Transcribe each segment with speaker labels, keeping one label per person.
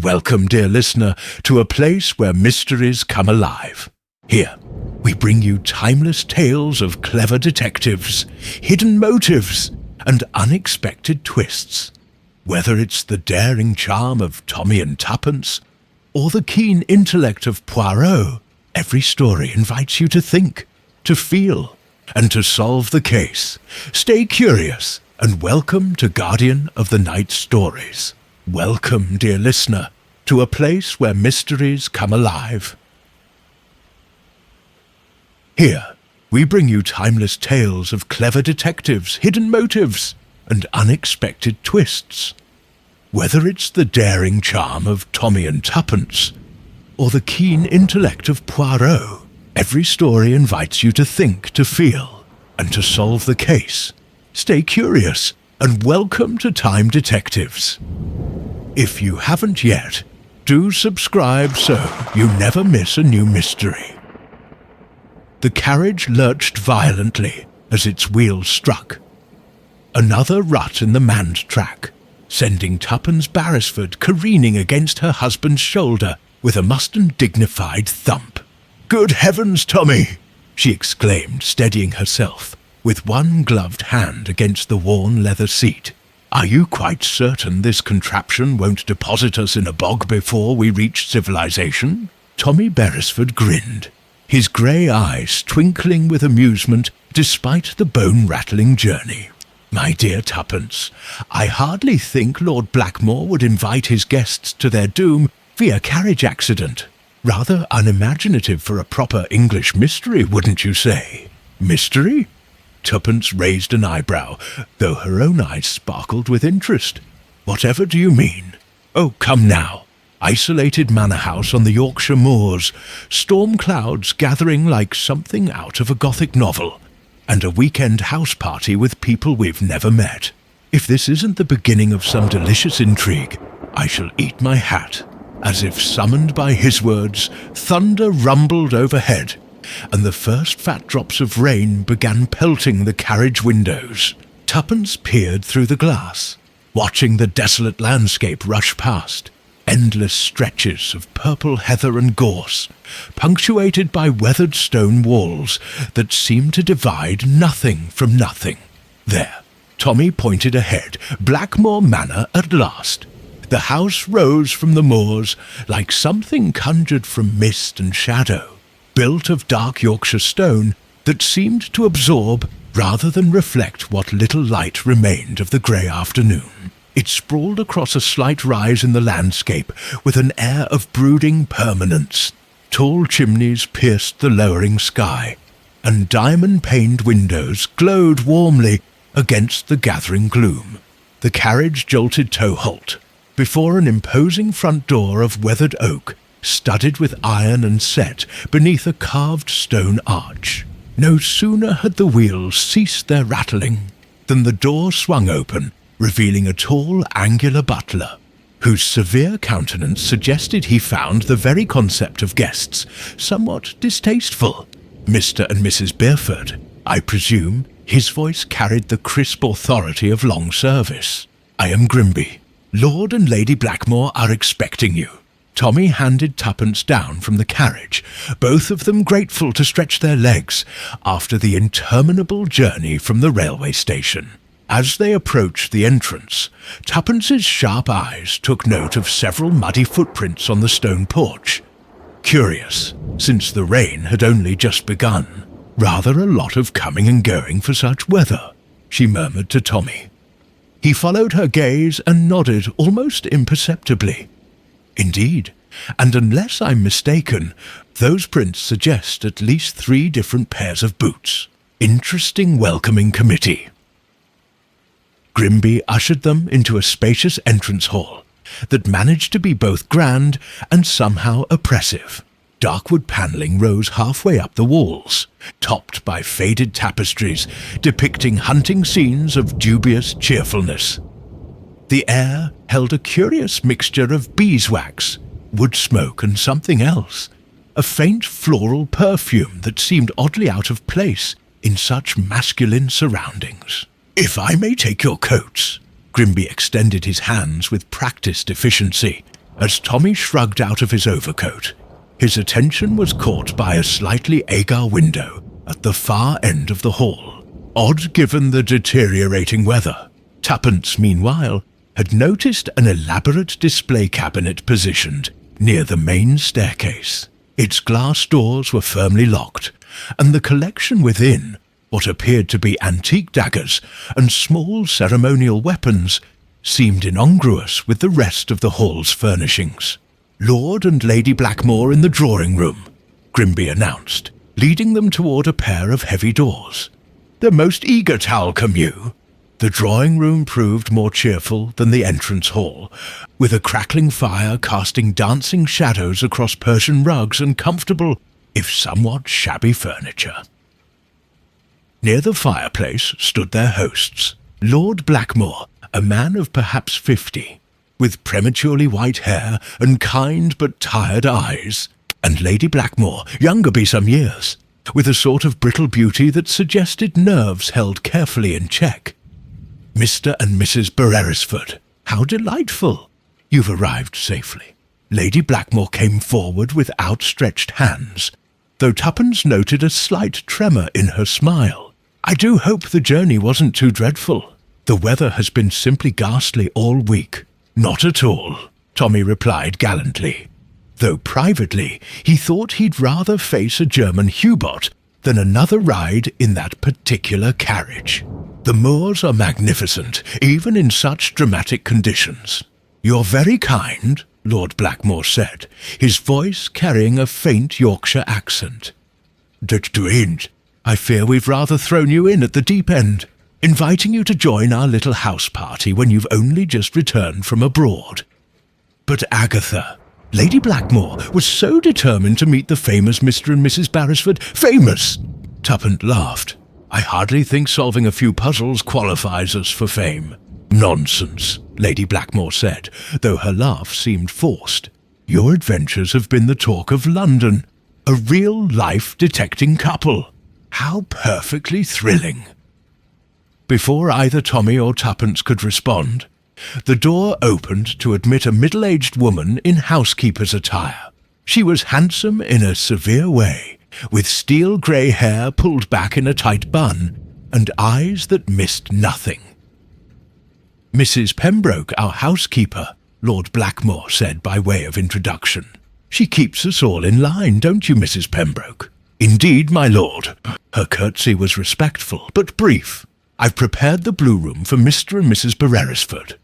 Speaker 1: welcome, dear listener, to a place where mysteries come alive. Here, we bring you timeless tales of clever detectives, hidden motives, and unexpected twists. Whether it's the daring charm of Tommy and Tuppence, or the keen intellect of Poirot, every story invites you to think, to feel, and to solve the case. Stay curious, and welcome to Guardian of the Night Stories. Welcome, dear listener, to a place where mysteries come alive. Here, we bring you timeless tales of clever detectives, hidden motives, and unexpected twists. Whether it's the daring charm of Tommy and Tuppence, or the keen intellect of Poirot, every story invites you to think, to feel, and to solve the case. Stay curious, and welcome to Time Detectives. If you haven't yet, do subscribe so you never miss a new mystery. The carriage lurched violently as its wheels struck. Another rut in the manned track, sending Tuppence Beresford careening against her husband's shoulder with a most undignified thump. "Good heavens, Tommy!" she exclaimed, steadying herself, with one gloved hand against the worn leather seat. "Are you quite certain this contraption won't deposit us in a bog before we reach civilization?" Tommy Beresford grinned, his grey eyes twinkling with amusement despite the bone-rattling journey. "My dear Tuppence, I hardly think Lord Blackmore would invite his guests to their doom via carriage accident. Rather unimaginative for a proper English mystery, wouldn't you say?" "Mystery?" Tuppence raised an eyebrow, though her own eyes sparkled with interest. "Whatever do you mean?" "Oh, come now. Isolated manor house on the Yorkshire moors, storm clouds gathering like something out of a Gothic novel, and a weekend house party with people we've never met. If this isn't the beginning of some delicious intrigue, I shall eat my hat." As if summoned by his words, thunder rumbled overhead, and the first fat drops of rain began pelting the carriage windows. Tuppence peered through the glass, watching the desolate landscape rush past, endless stretches of purple heather and gorse, punctuated by weathered stone walls that seemed to divide nothing from nothing. There, Tommy pointed ahead. Blackmore Manor at last. The house rose from the moors like something conjured from mist and shadow, built of dark Yorkshire stone that seemed to absorb rather than reflect what little light remained of the grey afternoon. It sprawled across a slight rise in the landscape with an air of brooding permanence. Tall chimneys pierced the lowering sky, and diamond-paned windows glowed warmly against the gathering gloom. The carriage jolted to halt before an imposing front door of weathered oak, studded with iron and set beneath a carved stone arch. No sooner had the wheels ceased their rattling than the door swung open, revealing a tall, angular butler, whose severe countenance suggested he found the very concept of guests somewhat distasteful. "Mr. and Mrs. Beresford, I presume." His voice carried the crisp authority of long service. "I am Grimby. Lord and Lady Blackmore are expecting you." Tommy handed Tuppence down from the carriage, both of them grateful to stretch their legs after the interminable journey from the railway station. As they approached the entrance, Tuppence's sharp eyes took note of several muddy footprints on the stone porch. Curious, since the rain had only just begun. "Rather a lot of coming and going for such weather," she murmured to Tommy. He followed her gaze and nodded almost imperceptibly. "Indeed, and unless I'm mistaken, those prints suggest at least 3 different pairs of boots. Interesting welcoming committee." Grimby ushered them into a spacious entrance hall that managed to be both grand and somehow oppressive. Darkwood panelling rose halfway up the walls, topped by faded tapestries depicting hunting scenes of dubious cheerfulness. The air held a curious mixture of beeswax, wood smoke and something else, a faint floral perfume that seemed oddly out of place in such masculine surroundings. "If I may take your coats." Grimby extended his hands with practiced efficiency. As Tommy shrugged out of his overcoat, his attention was caught by a slightly agar window at the far end of the hall. Odd given the deteriorating weather. Tuppence, meanwhile, had noticed an elaborate display cabinet positioned near the main staircase. Its glass doors were firmly locked, and the collection within, what appeared to be antique daggers and small ceremonial weapons, seemed incongruous with the rest of the hall's furnishings. "Lord and Lady Blackmore in the drawing-room," Grimby announced, leading them toward a pair of heavy doors. "They're most eager to welcome you." The drawing-room proved more cheerful than the entrance hall, with a crackling fire casting dancing shadows across Persian rugs and comfortable, if somewhat shabby furniture. Near the fireplace stood their hosts, Lord Blackmore, a man of perhaps 50, with prematurely white hair and kind but tired eyes, and Lady Blackmore, younger by some years, with a sort of brittle beauty that suggested nerves held carefully in check. "Mr. and Mrs. Beresford, how delightful! You've arrived safely." Lady Blackmore came forward with outstretched hands, though Tuppence noted a slight tremor in her smile. "I do hope the journey wasn't too dreadful. The weather has been simply ghastly all week." "Not at all," Tommy replied gallantly, though privately he thought he'd rather face a German U-boat than another ride in that particular carriage. "The moors are magnificent, even in such dramatic conditions." "You're very kind," Lord Blackmore said, his voice carrying a faint Yorkshire accent. "That's strange. I fear we've rather thrown you in at the deep end, inviting you to join our little house party when you've only just returned from abroad." "But Agatha," Lady Blackmore was so determined to meet the famous Mr. and Mrs. Beresford. "Famous!" Tuppence laughed. "I hardly think solving a few puzzles qualifies us for fame." "Nonsense," Lady Blackmore said, though her laugh seemed forced. "Your adventures have been the talk of London. A real-life detecting couple. How perfectly thrilling." Before either Tommy or Tuppence could respond, the door opened to admit a middle-aged woman in housekeeper's attire. She was handsome in a severe way, with steel-grey hair pulled back in a tight bun, and eyes that missed nothing. "Mrs. Pembroke, our housekeeper," Lord Blackmore said by way of introduction. "She keeps us all in line, don't you, Mrs. Pembroke?" "Indeed, my lord." Her curtsy was respectful, but brief. "I've prepared the blue room for Mr. and Mrs. Beresford.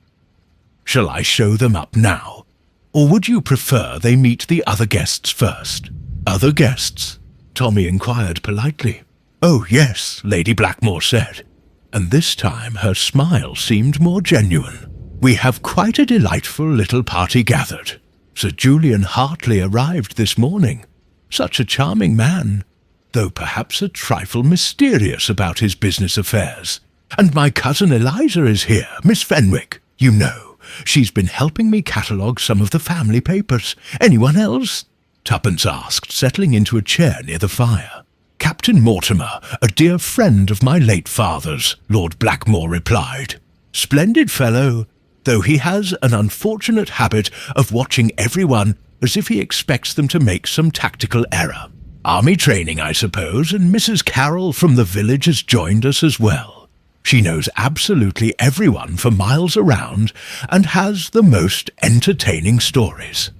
Speaker 1: Shall I show them up now? Or would you prefer they meet the other guests first?" "Other guests?" Tommy inquired politely. "Oh, yes," Lady Blackmore said, and this time her smile seemed more genuine. "We have quite a delightful little party gathered. Sir Julian Hartley arrived this morning. Such a charming man, though perhaps a trifle mysterious about his business affairs. And my cousin Eliza is here, Miss Fenwick. You know, she's been helping me catalogue some of the family papers. Anyone else?" Tuppence asked, settling into a chair near the fire. "Captain Mortimer, a dear friend of my late father's," Lord Blackmore replied. "Splendid fellow, though he has an unfortunate habit of watching everyone as if he expects them to make some tactical error. Army training, I suppose, and Mrs. Carroll from the village has joined us as well. She knows absolutely everyone for miles around and has the most entertaining stories."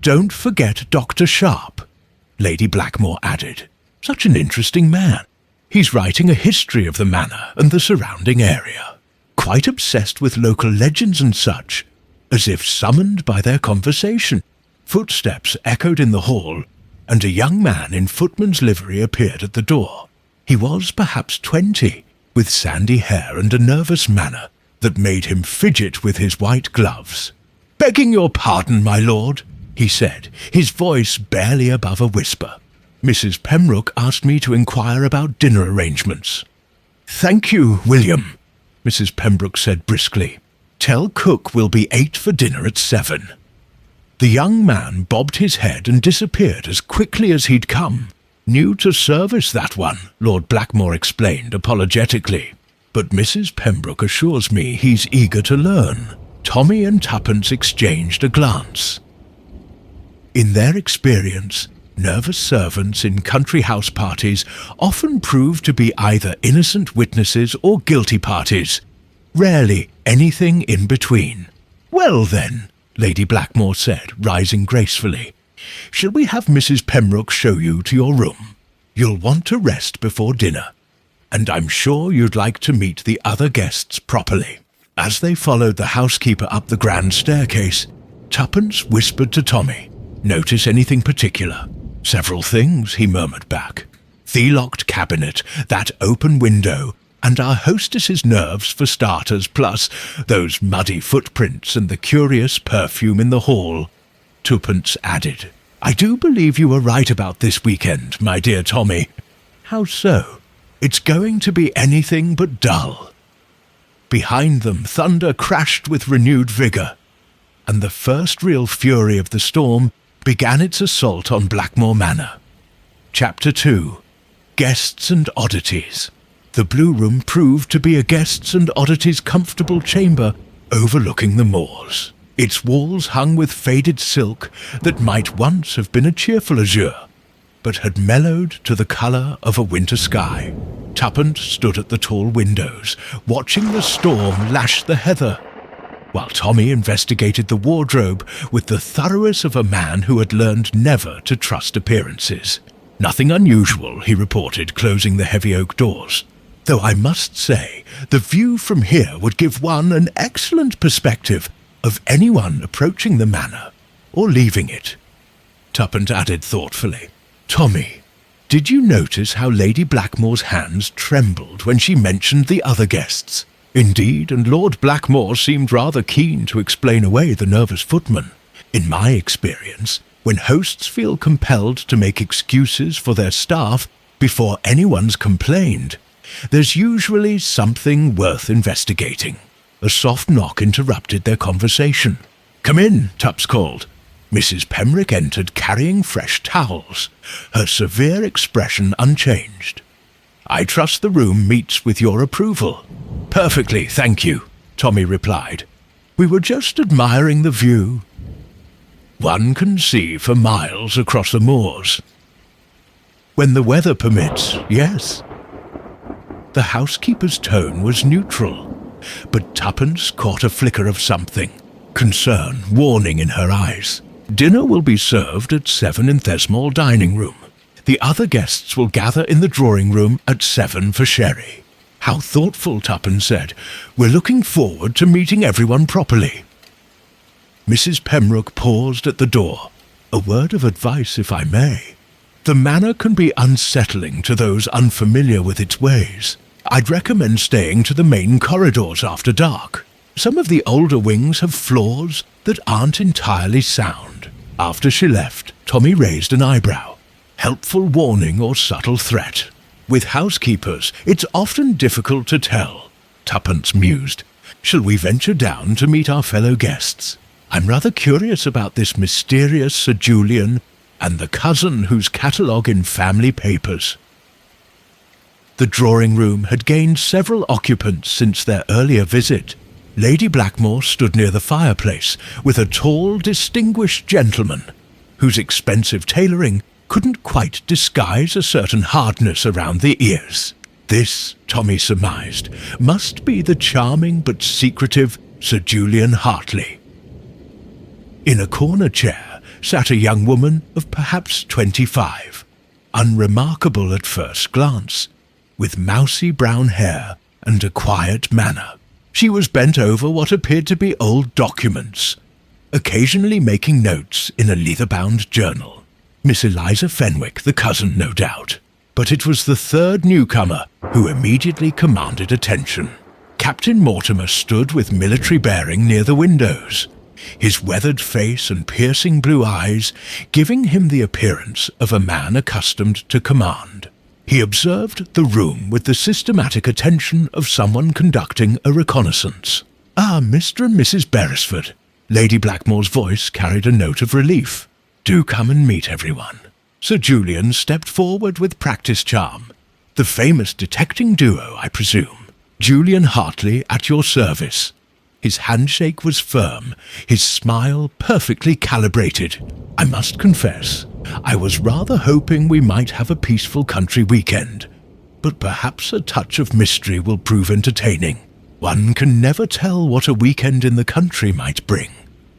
Speaker 1: "Don't forget Dr. Sharp," Lady Blackmore added. "Such an interesting man. He's writing a history of the manor and the surrounding area. Quite obsessed with local legends and such, as if summoned by their conversation." Footsteps echoed in the hall, and a young man in footman's livery appeared at the door. He was perhaps 20, with sandy hair and a nervous manner that made him fidget with his white gloves. "Begging your pardon, my lord," he said, his voice barely above a whisper. "Mrs. Pembroke asked me to inquire about dinner arrangements." "Thank you, William," Mrs. Pembroke said briskly. "Tell cook we'll be 8 for dinner at 7. The young man bobbed his head and disappeared as quickly as he'd come. "New to service, that one," Lord Blackmore explained apologetically. "But Mrs. Pembroke assures me he's eager to learn. Tommy and Tuppence exchanged a glance. In their experience, nervous servants in country house parties often prove to be either innocent witnesses or guilty parties, rarely anything in between. "Well then," Lady Blackmore said, rising gracefully, "shall we have Mrs. Pembroke show you to your room? You'll want to rest before dinner, and I'm sure you'd like to meet the other guests properly." As they followed the housekeeper up the grand staircase, Tuppence whispered to Tommy, "Notice anything particular?" "Several things," he murmured back. "The locked cabinet, that open window, and our hostess's nerves for starters, plus those muddy footprints and the curious perfume in the hall." Tuppence added, "I do believe you were right about this weekend, my dear Tommy." "How so?" "It's going to be anything but dull." Behind them, thunder crashed with renewed vigour, and the first real fury of the storm began its assault on Blackmore Manor. Chapter 2. Guests and Oddities. The Blue Room proved to be a guests and oddities comfortable chamber overlooking the moors. Its walls hung with faded silk that might once have been a cheerful azure, but had mellowed to the colour of a winter sky. Tuppence stood at the tall windows, watching the storm lash the heather, while Tommy investigated the wardrobe with the thoroughness of a man who had learned never to trust appearances. "Nothing unusual," he reported, closing the heavy oak doors. "Though I must say, the view from here would give one an excellent perspective of anyone approaching the manor or leaving it." Tuppence added thoughtfully, "Tommy, did you notice how Lady Blackmore's hands trembled when she mentioned the other guests? Indeed, and Lord Blackmore seemed rather keen to explain away the nervous footman. In my experience, when hosts feel compelled to make excuses for their staff before anyone's complained, there's usually something worth investigating." A soft knock interrupted their conversation. "Come in," Tups called. Mrs. Pembroke entered carrying fresh towels, her severe expression unchanged. "I trust the room meets with your approval." "Perfectly, thank you," Tommy replied. "We were just admiring the view. One can see for miles across the moors." "When the weather permits, yes." The housekeeper's tone was neutral, but Tuppence caught a flicker of something, concern, warning in her eyes. "Dinner will be served at 7 in Thesmall dining room. The other guests will gather in the drawing room at 7 for sherry." "How thoughtful," Tuppence said. "We're looking forward to meeting everyone properly." Mrs. Pembroke paused at the door. "A word of advice, if I may. The manor can be unsettling to those unfamiliar with its ways. I'd recommend staying to the main corridors after dark. Some of the older wings have floors that aren't entirely sound." After she left, Tommy raised an eyebrow. Helpful warning or subtle threat? With housekeepers, it's often difficult to tell, Tuppence mused. "Shall we venture down to meet our fellow guests? I'm rather curious about this mysterious Sir Julian and the cousin whose catalogue in family papers." The drawing room had gained several occupants since their earlier visit. Lady Blackmore stood near the fireplace with a tall, distinguished gentleman, whose expensive tailoring couldn't quite disguise a certain hardness around the ears. This, Tommy surmised, must be the charming but secretive Sir Julian Hartley. In a corner chair sat a young woman of perhaps 25, unremarkable at first glance, with mousy brown hair and a quiet manner. She was bent over what appeared to be old documents, occasionally making notes in a leather-bound journal. Miss Eliza Fenwick, the cousin, no doubt. But it was the third newcomer who immediately commanded attention. Captain Mortimer stood with military bearing near the windows, his weathered face and piercing blue eyes giving him the appearance of a man accustomed to command. He observed the room with the systematic attention of someone conducting a reconnaissance. "Ah, Mr. and Mrs. Beresford." Lady Blackmore's voice carried a note of relief. "Do come and meet everyone." Sir Julian stepped forward with practice charm. "The famous detecting duo, I presume. Julian Hartley at your service." His handshake was firm, his smile perfectly calibrated. I must confess, I was rather hoping we might have a peaceful country weekend, but perhaps a touch of mystery will prove entertaining. One can never tell what a weekend in the country might bring,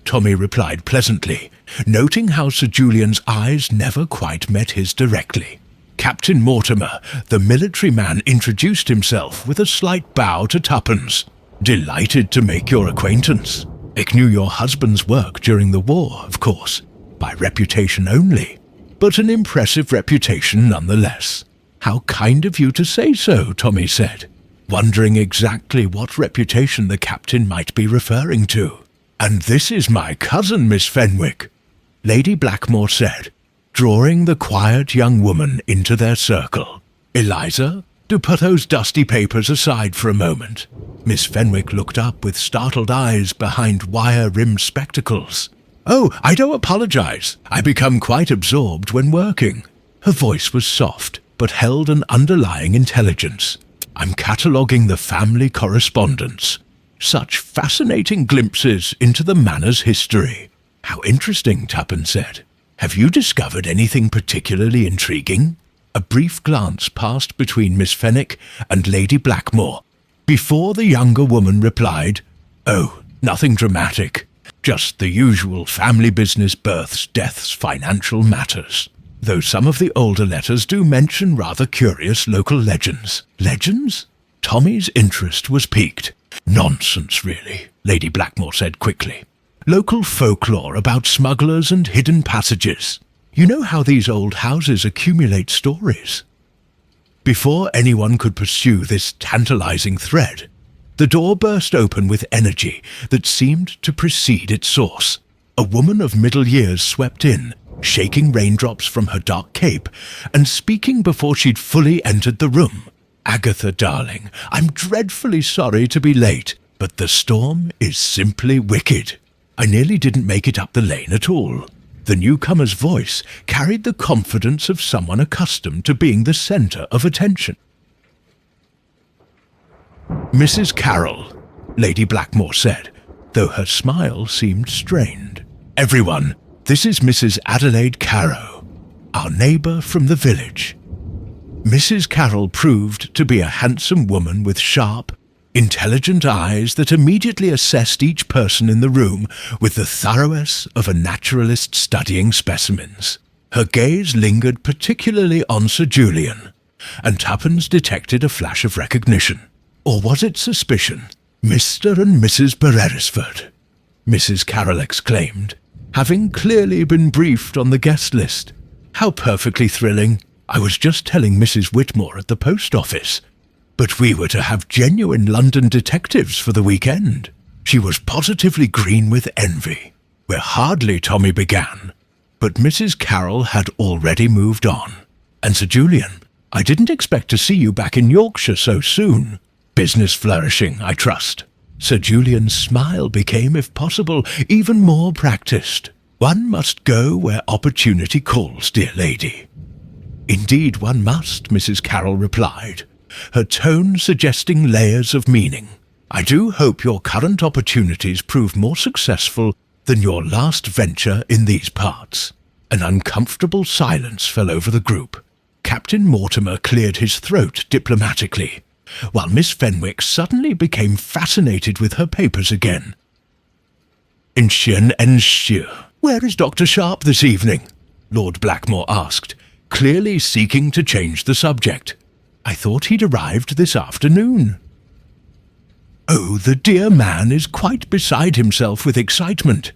Speaker 1: Tommy replied pleasantly, noting how Sir Julian's eyes never quite met his directly. Captain Mortimer, the military man, introduced himself with a slight bow to Tuppence. Delighted to make your acquaintance. I knew your husband's work during the war, of course, by reputation only, but an impressive reputation nonetheless. How kind of you to say so, Tommy said, wondering exactly what reputation the captain might be referring to. And this is my cousin, Miss Fenwick, Lady Blackmore said, drawing the quiet young woman into their circle. Eliza, do put those dusty papers aside for a moment. Miss Fenwick looked up with startled eyes behind wire-rimmed spectacles. Oh, I do apologize. I become quite absorbed when working. Her voice was soft, but held an underlying intelligence. I'm cataloguing the family correspondence. Such fascinating glimpses into the manor's history. How interesting, Tuppence said. Have you discovered anything particularly intriguing? A brief glance passed between Miss Fenwick and Lady Blackmore, before the younger woman replied, Oh, nothing dramatic. Just the usual family business, births, deaths, financial matters. Though some of the older letters do mention rather curious local legends. Legends? Tommy's interest was piqued. Nonsense, really, Lady Blackmore said quickly. Local folklore about smugglers and hidden passages. You know how these old houses accumulate stories. Before anyone could pursue this tantalizing thread, the door burst open with energy that seemed to precede its source. A woman of middle years swept in, shaking raindrops from her dark cape, and speaking before she'd fully entered the room. Agatha, darling, I'm dreadfully sorry to be late, but the storm is simply wicked. I nearly didn't make it up the lane at all. The newcomer's voice carried the confidence of someone accustomed to being the centre of attention. Mrs. Carroll, Lady Blackmore said, though her smile seemed strained. Everyone, this is Mrs. Adelaide Carrow, our neighbour from the village. Mrs. Carroll proved to be a handsome woman with sharp, intelligent eyes that immediately assessed each person in the room with the thoroughness of a naturalist studying specimens. Her gaze lingered particularly on Sir Julian, and Tuppence detected a flash of recognition. Or was it suspicion? Mr. and Mrs. Beresford, Mrs. Carroll exclaimed, having clearly been briefed on the guest list. How perfectly thrilling. I was just telling Mrs. Whitmore at the post office. But we were to have genuine London detectives for the weekend. She was positively green with envy. Where hardly Tommy began, but Mrs. Carroll had already moved on. And Sir Julian, I didn't expect to see you back in Yorkshire so soon. Business flourishing, I trust. Sir Julian's smile became, if possible, even more practised. One must go where opportunity calls, dear lady. Indeed one must, Mrs. Carroll replied, her tone suggesting layers of meaning. I do hope your current opportunities prove more successful than your last venture in these parts. An uncomfortable silence fell over the group. Captain Mortimer cleared his throat diplomatically, while Miss Fenwick suddenly became fascinated with her papers again. Where is Dr. Sharp this evening? Lord Blackmore asked, clearly seeking to change the subject. I thought he'd arrived this afternoon. Oh, the dear man is quite beside himself with excitement,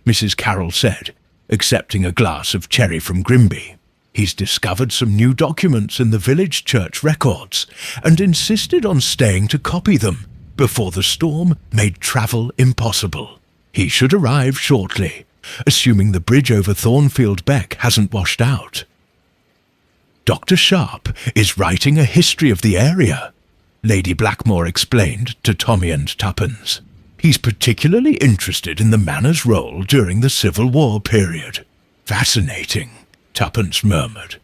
Speaker 1: Mrs. Carroll said, accepting a glass of cherry from Grimby. He's discovered some new documents in the village church records and insisted on staying to copy them before the storm made travel impossible. He should arrive shortly, assuming the bridge over Thornfield Beck hasn't washed out. Dr. Sharp is writing a history of the area, Lady Blackmore explained to Tommy and Tuppence. He's particularly interested in the manor's role during the Civil War period. Fascinating, Tuppence murmured,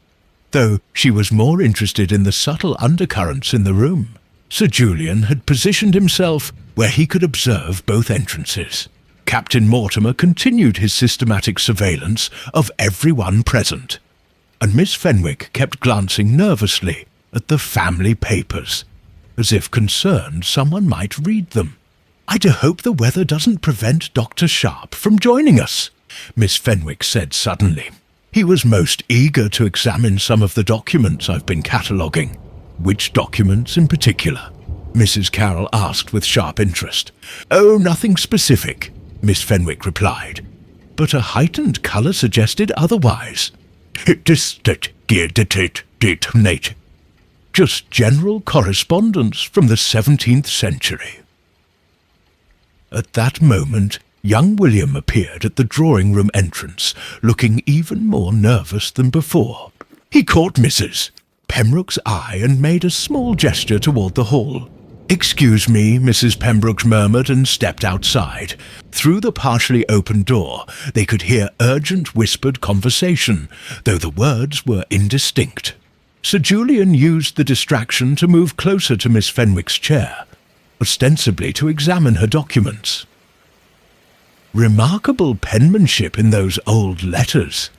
Speaker 1: though she was more interested in the subtle undercurrents in the room. Sir Julian had positioned himself where he could observe both entrances. Captain Mortimer continued his systematic surveillance of everyone present, and Miss Fenwick kept glancing nervously at the family papers, as if concerned someone might read them. "I do hope the weather doesn't prevent Dr. Sharp from joining us," Miss Fenwick said suddenly. "He was most eager to examine some of the documents I've been cataloguing." "Which documents in particular?" Mrs. Carroll asked with sharp interest. "Oh, nothing specific," Miss Fenwick replied, but a heightened colour suggested otherwise. Just general correspondence from the 17th century. At that moment, young William appeared at the drawing-room entrance, looking even more nervous than before. He caught Mrs. Pembroke's eye and made a small gesture toward the hall. "Excuse me," Mrs. Pembroke murmured and stepped outside. Through the partially open door, they could hear urgent whispered conversation, though the words were indistinct. Sir Julian used the distraction to move closer to Miss Fenwick's chair, ostensibly to examine her documents. "Remarkable penmanship in those old letters,"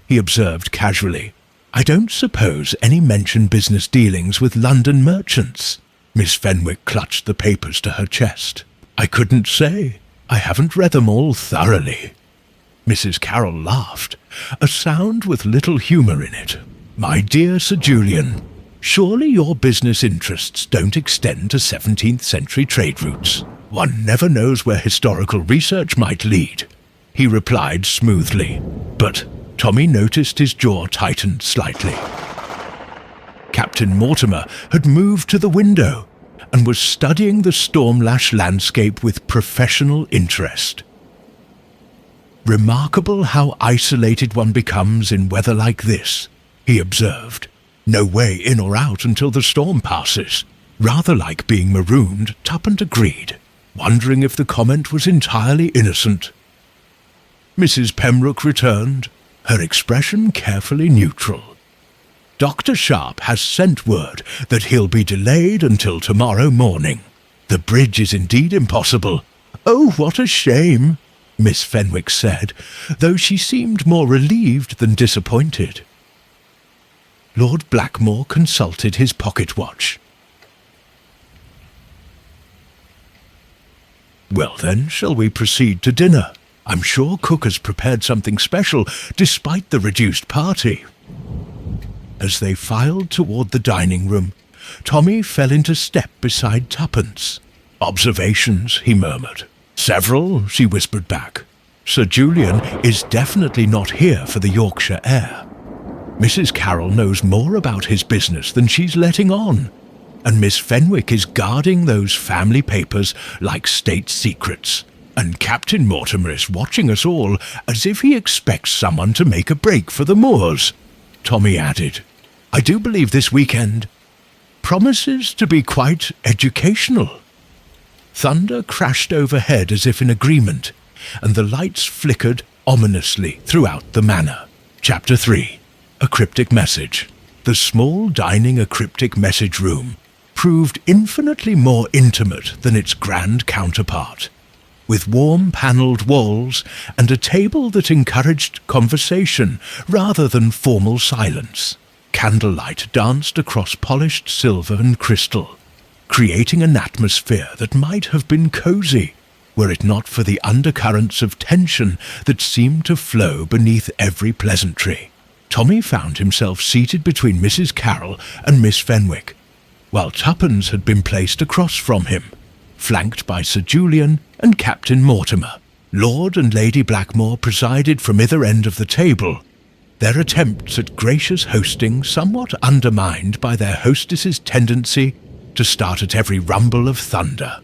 Speaker 1: he observed casually. "I don't suppose any mention business dealings with London merchants." Miss Fenwick clutched the papers to her chest. "I couldn't say. I haven't read them all thoroughly." Mrs. Carroll laughed, a sound with little humour in it. "My dear Sir Julian, surely your business interests don't extend to 17th century trade routes. One never knows where historical research might lead," he replied smoothly, but Tommy noticed his jaw tightened slightly. Captain Mortimer had moved to the window and was studying the storm-lashed landscape with professional interest. "Remarkable how isolated one becomes in weather like this," he observed. "No way in or out until the storm passes. Rather like being marooned," Tuppence agreed, wondering if the comment was entirely innocent. Mrs. Pembroke returned, her expression carefully neutral. "Dr. Sharp has sent word that he'll be delayed until tomorrow morning. The bridge is indeed impossible." "Oh, what a shame," Miss Fenwick said, though she seemed more relieved than disappointed. Lord Blackmore consulted his pocket watch. "Well then, shall we proceed to dinner? I'm sure Cook has prepared something special, despite the reduced party." As they filed toward the dining room, Tommy fell into step beside Tuppence. "Observations," he murmured. "Several," she whispered back. "Sir Julian is definitely not here for the Yorkshire air. Mrs. Carroll knows more about his business than she's letting on, and Miss Fenwick is guarding those family papers like state secrets, and Captain Mortimer is watching us all as if he expects someone to make a break for the moors." Tommy added, "I do believe this weekend promises to be quite educational." Thunder crashed overhead as if in agreement, and the lights flickered ominously throughout the manor. Chapter 3. A Cryptic Message. The small dining a cryptic message room proved infinitely more intimate than its grand counterpart, with warm panelled walls and a table that encouraged conversation rather than formal silence. Candlelight danced across polished silver and crystal, creating an atmosphere that might have been cosy, were it not for the undercurrents of tension that seemed to flow beneath every pleasantry. Tommy found himself seated between Mrs. Carroll and Miss Fenwick, while Tuppence had been placed across from him, flanked by Sir Julian and Captain Mortimer. Lord and Lady Blackmore presided from either end of the table, their attempts at gracious hosting somewhat undermined by their hostess's tendency to start at every rumble of thunder.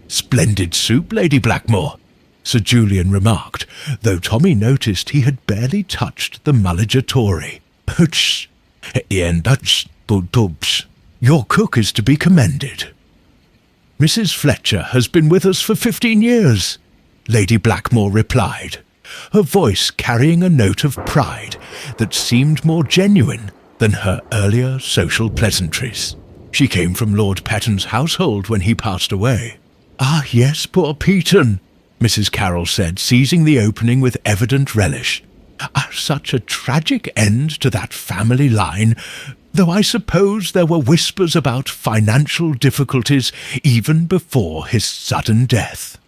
Speaker 1: "Splendid soup, Lady Blackmore," Sir Julian remarked, though Tommy noticed he had barely touched the mulligatory. "Your cook is to be commended." "Mrs. Fletcher has been with us for 15 years, Lady Blackmore replied, her voice carrying a note of pride that seemed more genuine than her earlier social pleasantries. "She came from Lord Petton's household when he passed away." "Ah, yes, poor Peton," Mrs. Carroll said, seizing the opening with evident relish. "Such a tragic end to that family line, though I suppose there were whispers about financial difficulties even before his sudden death."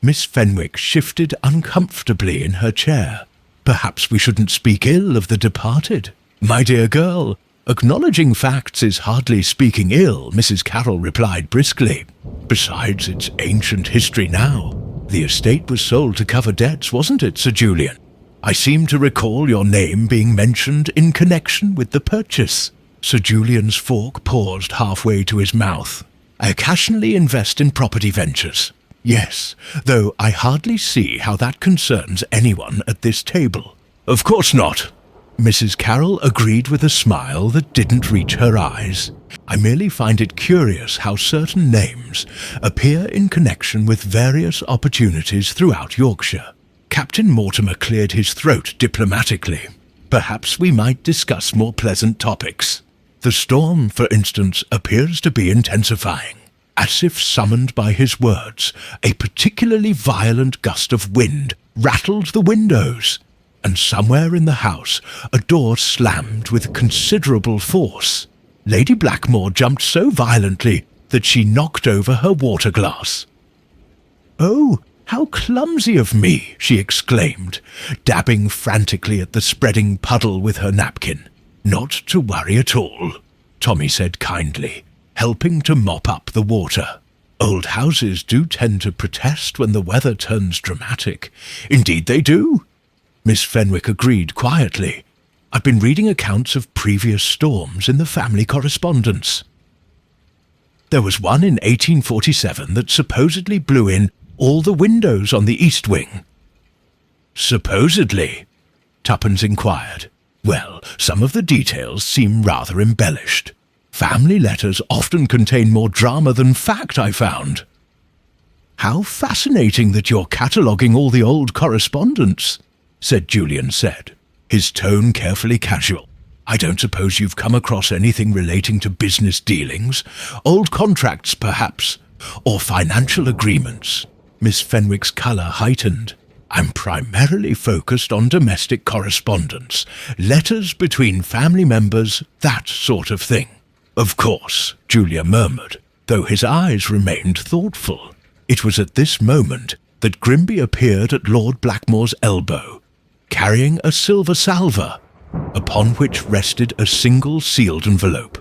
Speaker 1: Miss Fenwick shifted uncomfortably in her chair. "Perhaps we shouldn't speak ill of the departed. My dear girl, acknowledging facts is hardly speaking ill," Mrs. Carroll replied briskly. "Besides, it's ancient history now. The estate was sold to cover debts, wasn't it, Sir Julian? I seem to recall your name being mentioned in connection with the purchase." Sir Julian's fork paused halfway to his mouth. "I occasionally invest in property ventures. Yes, though I hardly see how that concerns anyone at this table." "Of course not," Mrs. Carroll agreed with a smile that didn't reach her eyes. "I merely find it curious how certain names appear in connection with various opportunities throughout Yorkshire." Captain Mortimer cleared his throat diplomatically. "Perhaps we might discuss more pleasant topics. The storm, for instance, appears to be intensifying. As if summoned by his words, a particularly violent gust of wind rattled the windows, and somewhere in the house a door slammed with considerable force. Lady Blackmore jumped so violently that she knocked over her water glass. "Oh, how clumsy of me!" she exclaimed, dabbing frantically at the spreading puddle with her napkin. "Not to worry at all," Tommy said kindly, helping to mop up the water. "Old houses do tend to protest when the weather turns dramatic." "Indeed they do," Miss Fenwick agreed quietly. "I've been reading accounts of previous storms in the family correspondence. There was one in 1847 that supposedly blew in all the windows on the east wing." "Supposedly?" Tuppence inquired. "Well, some of the details seem rather embellished. Family letters often contain more drama than fact, I found." "How fascinating that you're cataloguing all the old correspondence," said Julian said, his tone carefully casual. "I don't suppose you've come across anything relating to business dealings, old contracts perhaps, or financial agreements?" Miss Fenwick's colour heightened. "I'm primarily focused on domestic correspondence, letters between family members, that sort of thing." "Of course," Julia murmured, though his eyes remained thoughtful. It was at this moment that Grimby appeared at Lord Blackmore's elbow, carrying a silver salver, upon which rested a single sealed envelope.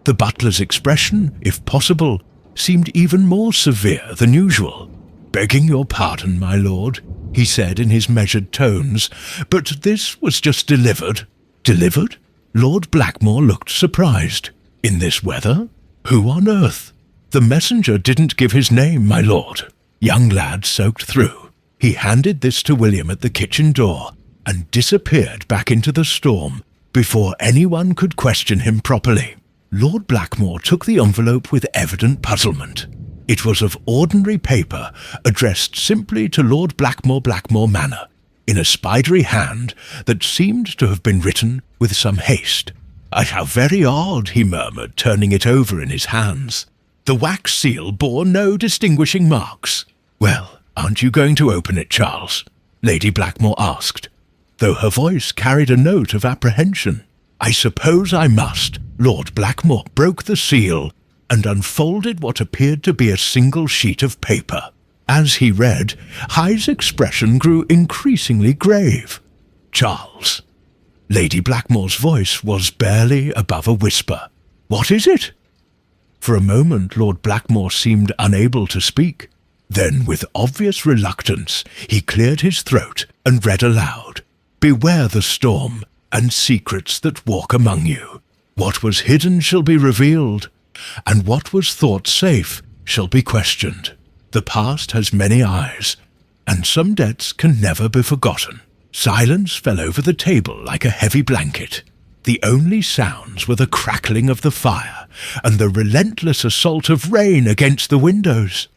Speaker 1: The butler's expression, if possible, seemed even more severe than usual. "Begging your pardon, my lord," he said in his measured tones, "but this was just delivered." "Delivered?" Lord Blackmore looked surprised. "In this weather? Who on earth?" "The messenger didn't give his name, my lord." Young lad soaked through. He handed this to William at the kitchen door and disappeared back into the storm before anyone could question him properly. Lord Blackmore took the envelope with evident puzzlement. It was of ordinary paper, addressed simply to Lord Blackmore Manor, in a spidery hand that seemed to have been written with some haste. "How very odd," he murmured, turning it over in his hands. The wax seal bore no distinguishing marks. "Well, aren't you going to open it, Charles?" Lady Blackmore asked, though her voice carried a note of apprehension. "I suppose I must." Lord Blackmore broke the seal and unfolded what appeared to be a single sheet of paper. As he read, High's expression grew increasingly grave. "Charles." Lady Blackmore's voice was barely above a whisper. "What is it?" For a moment Lord Blackmore seemed unable to speak. Then, with obvious reluctance, he cleared his throat and read aloud, "Beware the storm, and secrets that walk among you. What was hidden shall be revealed, and what was thought safe shall be questioned. The past has many eyes, and some debts can never be forgotten." Silence fell over the table like a heavy blanket. The only sounds were the crackling of the fire and the relentless assault of rain against the windows.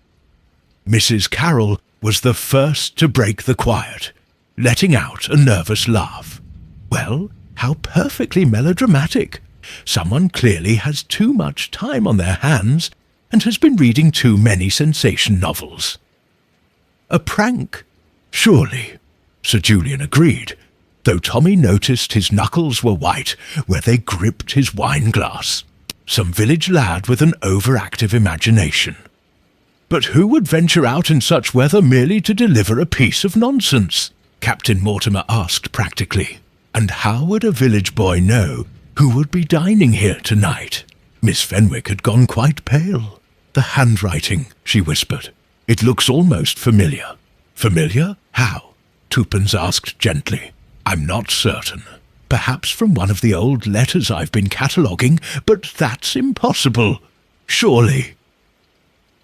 Speaker 1: Mrs. Carroll was the first to break the quiet, letting out a nervous laugh. "Well, how perfectly melodramatic. Someone clearly has too much time on their hands and has been reading too many sensation novels. A prank? Surely, Sir Julian agreed, though Tommy noticed his knuckles were white where they gripped his wine-glass. Some village lad with an overactive imagination. But who would venture out in such weather merely to deliver a piece of nonsense? Captain Mortimer asked practically. And how would a village boy know who would be dining here tonight? Miss Fenwick had gone quite pale. The handwriting, she whispered. It looks almost familiar. Familiar? How? Tuppence asked gently. I'm not certain. Perhaps from one of the old letters I've been cataloguing, but that's impossible. Surely.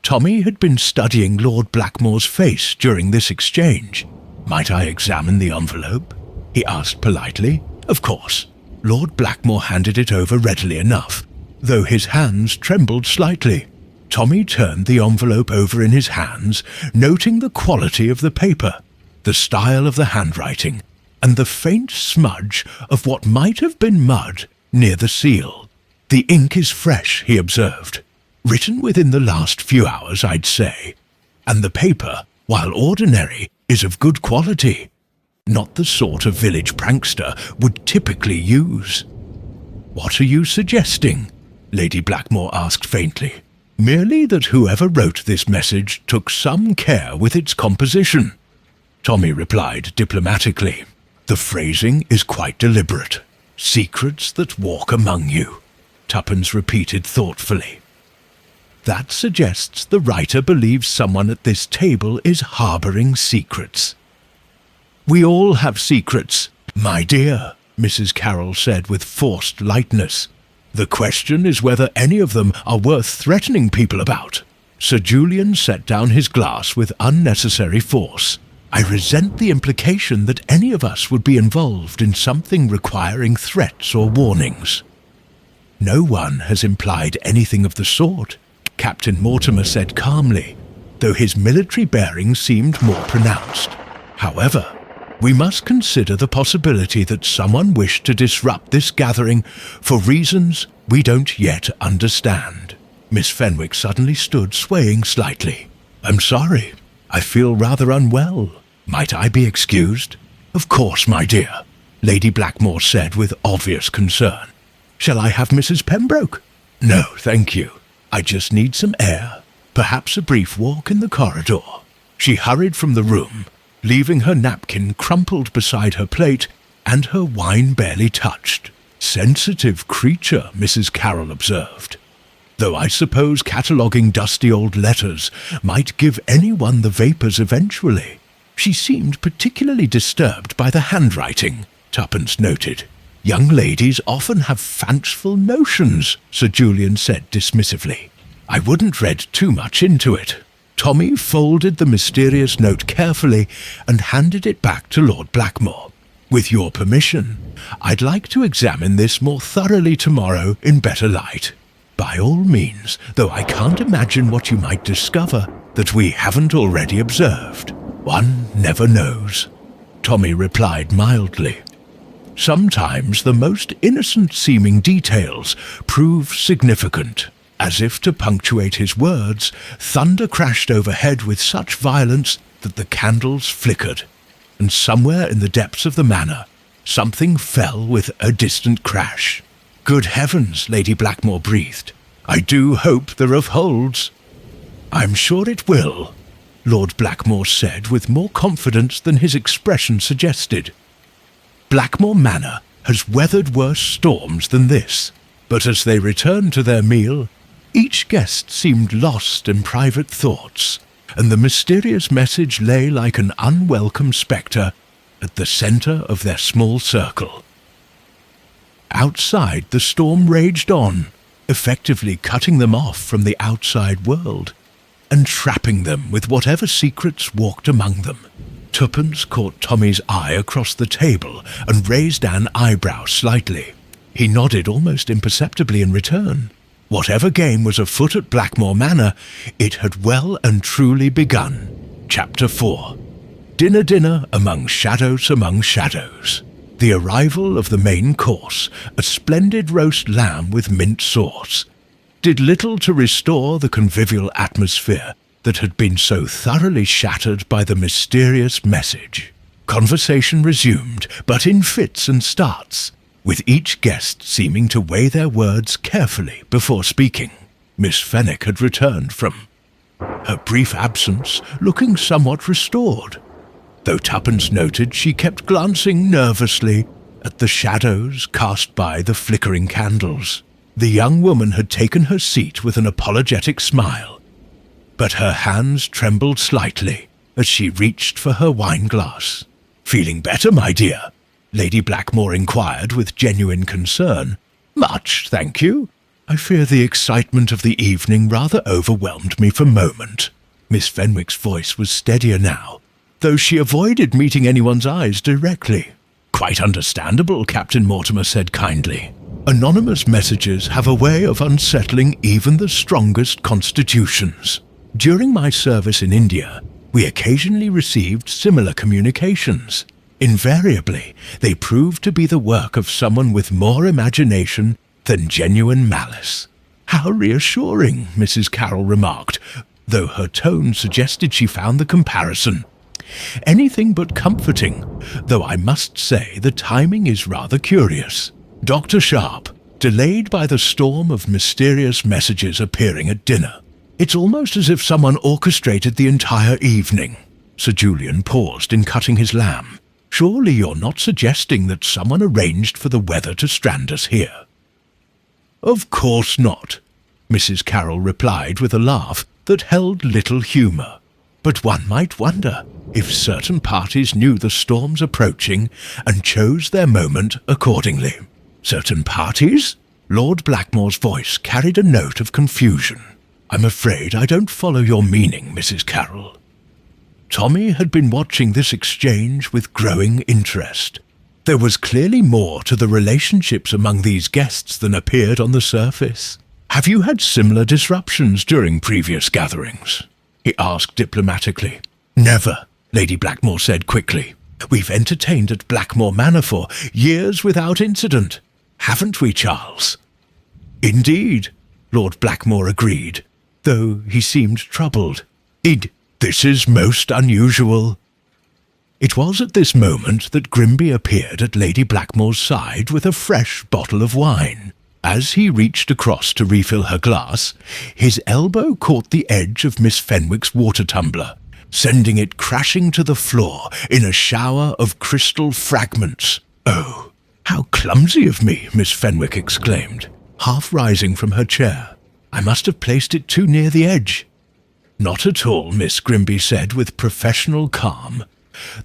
Speaker 1: Tommy had been studying Lord Blackmore's face during this exchange. Might I examine the envelope? He asked politely. Of course. Lord Blackmore handed it over readily enough, though his hands trembled slightly. Tommy turned the envelope over in his hands, noting the quality of the paper, the style of the handwriting, and the faint smudge of what might have been mud near the seal. The ink is fresh, he observed. Written within the last few hours, I'd say. And the paper, while ordinary, is of good quality. Not the sort a village prankster would typically use. What are you suggesting? Lady Blackmore asked faintly. Merely that whoever wrote this message took some care with its composition. Tommy replied diplomatically. The phrasing is quite deliberate. Secrets that walk among you, Tuppence repeated thoughtfully. That suggests the writer believes someone at this table is harbouring secrets. We all have secrets, my dear, Mrs. Carroll said with forced lightness. The question is whether any of them are worth threatening people about. Sir Julian set down his glass with unnecessary force. I resent the implication that any of us would be involved in something requiring threats or warnings. No one has implied anything of the sort, Captain Mortimer said calmly, though his military bearing seemed more pronounced. However, we must consider the possibility that someone wished to disrupt this gathering for reasons we don't yet understand. Miss Fenwick suddenly stood swaying slightly. I'm sorry. I feel rather unwell. Might I be excused? Of course, my dear, Lady Blackmore said with obvious concern. Shall I have Mrs. Pembroke? No, thank you. I just need some air. Perhaps a brief walk in the corridor. She hurried from the room, leaving her napkin crumpled beside her plate and her wine barely touched. Sensitive creature, Mrs. Carroll observed. Though I suppose cataloguing dusty old letters might give anyone the vapours eventually. She seemed particularly disturbed by the handwriting, Tuppence noted. Young ladies often have fanciful notions, Sir Julian said dismissively. I wouldn't read too much into it. Tommy folded the mysterious note carefully and handed it back to Lord Blackmore. With your permission, I'd like to examine this more thoroughly tomorrow in better light. By all means, though I can't imagine what you might discover that we haven't already observed. One never knows, Tommy replied mildly. Sometimes the most innocent-seeming details prove significant. As if to punctuate his words, thunder crashed overhead with such violence that the candles flickered, and somewhere in the depths of the manor, something fell with a distant crash. Good heavens, Lady Blackmore breathed. I do hope the roof holds. I'm sure it will, Lord Blackmore said with more confidence than his expression suggested. Blackmore Manor has weathered worse storms than this, but as they returned to their meal, each guest seemed lost in private thoughts, and the mysterious message lay like an unwelcome spectre at the centre of their small circle. Outside, the storm raged on, effectively cutting them off from the outside world, and trapping them with whatever secrets walked among them. Tuppence caught Tommy's eye across the table and raised an eyebrow slightly. He nodded almost imperceptibly in return. Whatever game was afoot at Blackmore Manor, it had well and truly begun. Chapter 4. Dinner among shadows. The arrival of the main course, a splendid roast lamb with mint sauce. did little to restore the convivial atmosphere that had been so thoroughly shattered by the mysterious message. Conversation resumed, but in fits and starts, with each guest seeming to weigh their words carefully before speaking. Miss Fenwick had returned from her brief absence, looking somewhat restored, though Tuppence noted she kept glancing nervously at the shadows cast by the flickering candles. The young woman had taken her seat with an apologetic smile, but her hands trembled slightly as she reached for her wine-glass. "Feeling better, my dear?" Lady Blackmore inquired with genuine concern. "Much, thank you. I fear the excitement of the evening rather overwhelmed me for a moment." Miss Fenwick's voice was steadier now, though she avoided meeting anyone's eyes directly. "Quite understandable," Captain Mortimer said kindly. "Anonymous messages have a way of unsettling even the strongest constitutions. During my service in India, we occasionally received similar communications. Invariably, they proved to be the work of someone with more imagination than genuine malice." "How reassuring," Mrs. Carroll remarked, though her tone suggested she found the comparison anything but comforting, though I must say the timing is rather curious. Dr. Sharp, delayed by the storm of mysterious messages appearing at dinner. It's almost as if someone orchestrated the entire evening." Sir Julian paused in cutting his lamb. "Surely you're not suggesting that someone arranged for the weather to strand us here?" "Of course not," Mrs. Carroll replied with a laugh that held little humour. "But one might wonder if certain parties knew the storm's approaching and chose their moment accordingly." "Certain parties?" Lord Blackmore's voice carried a note of confusion. "I'm afraid I don't follow your meaning, Mrs. Carroll." Tommy had been watching this exchange with growing interest. There was clearly more to the relationships among these guests than appeared on the surface. "Have you had similar disruptions during previous gatherings?" he asked diplomatically. "Never," Lady Blackmore said quickly. "We've entertained at Blackmore Manor for years without incident. Haven't we, Charles?" "Indeed," Lord Blackmore agreed, though he seemed troubled. "This is most unusual." It was at this moment that Grimby appeared at Lady Blackmore's side with a fresh bottle of wine. As he reached across to refill her glass, his elbow caught the edge of Miss Fenwick's water tumbler, sending it crashing to the floor in a shower of crystal fragments. "Oh, how clumsy of me," Miss Fenwick exclaimed, half rising from her chair. "I must have placed it too near the edge." "Not at all," Miss Grimby said with professional calm,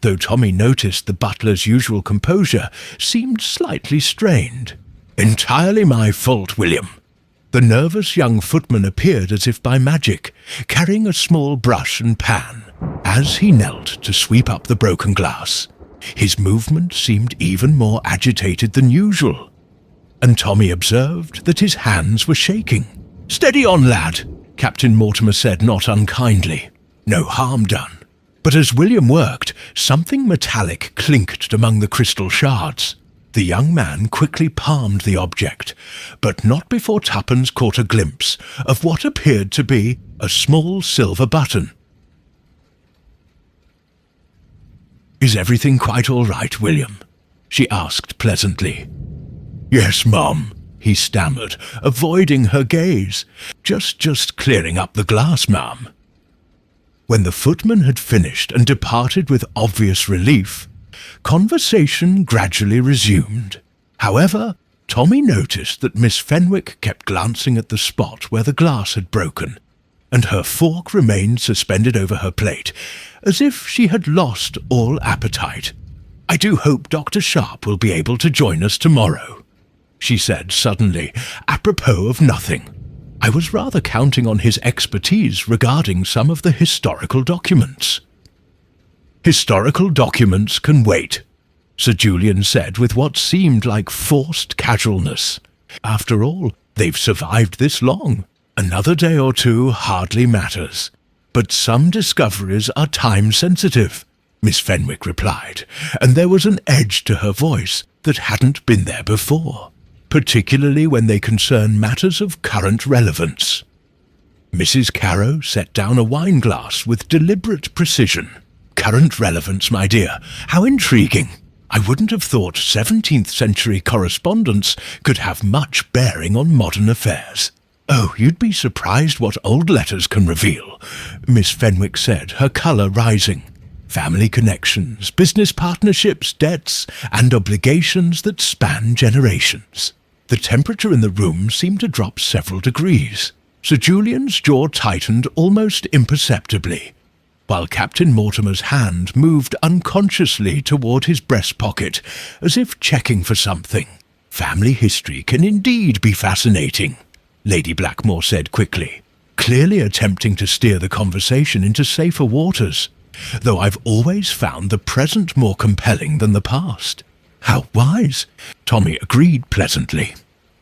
Speaker 1: though Tommy noticed the butler's usual composure seemed slightly strained. "Entirely my fault, William." The nervous young footman appeared as if by magic, carrying a small brush and pan. As he knelt to sweep up the broken glass, his movement seemed even more agitated than usual, and Tommy observed that his hands were shaking. "Steady on, lad," Captain Mortimer said not unkindly. "No harm done." But as William worked, something metallic clinked among the crystal shards. The young man quickly palmed the object, but not before Tuppence caught a glimpse of what appeared to be a small silver button. "Is everything quite all right, William?" she asked pleasantly. "Yes, Mum," he stammered, avoiding her gaze. Just clearing up the glass, Mum." When the footman had finished and departed with obvious relief, conversation gradually resumed. However, Tommy noticed that Miss Fenwick kept glancing at the spot where the glass had broken, and her fork remained suspended over her plate, as if she had lost all appetite. "I do hope Dr. Sharp will be able to join us tomorrow," she said suddenly, apropos of nothing. "I was rather counting on his expertise regarding some of the historical documents." "Historical documents can wait," Sir Julian said with what seemed like forced casualness. "After all, they've survived this long. Another day or two hardly matters. But some discoveries are time-sensitive," Miss Fenwick replied, and there was an edge to her voice that hadn't been there before. particularly when they concern matters of current relevance. Mrs. Carrow set down a wine-glass with deliberate precision. Current relevance, my dear. How intriguing. I wouldn't have thought 17th century correspondence could have much bearing on modern affairs. Oh, you'd be surprised what old letters can reveal, Miss Fenwick said, her colour rising. Family connections, business partnerships, debts, and obligations that span generations. The temperature in the room seemed to drop several degrees. Sir Julian's jaw tightened almost imperceptibly, while Captain Mortimer's hand moved unconsciously toward his breast pocket, as if checking for something. Family history can indeed be fascinating, Lady Blackmore said quickly, clearly attempting to steer the conversation into safer waters, though I've always found the present more compelling than the past. How wise, Tommy agreed pleasantly.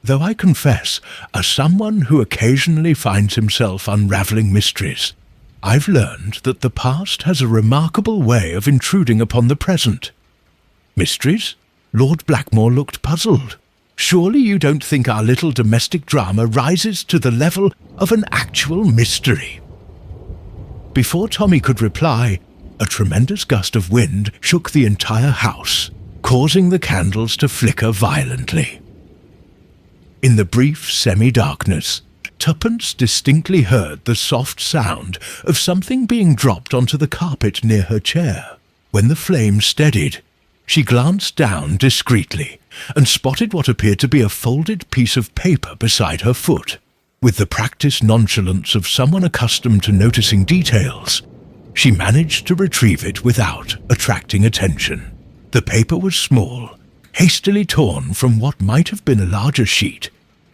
Speaker 1: Though I confess, as someone who occasionally finds himself unravelling mysteries, I've learned that the past has a remarkable way of intruding upon the present. Mysteries? Lord Blackmore looked puzzled. Surely you don't think our little domestic drama rises to the level of an actual mystery? Before Tommy could reply, a tremendous gust of wind shook the entire house, causing the candles to flicker violently. In the brief semi-darkness, Tuppence distinctly heard the soft sound of something being dropped onto the carpet near her chair. When the flame steadied, she glanced down discreetly and spotted what appeared to be a folded piece of paper beside her foot. With the practiced nonchalance of someone accustomed to noticing details, she managed to retrieve it without attracting attention. The paper was small, hastily torn from what might have been a larger sheet,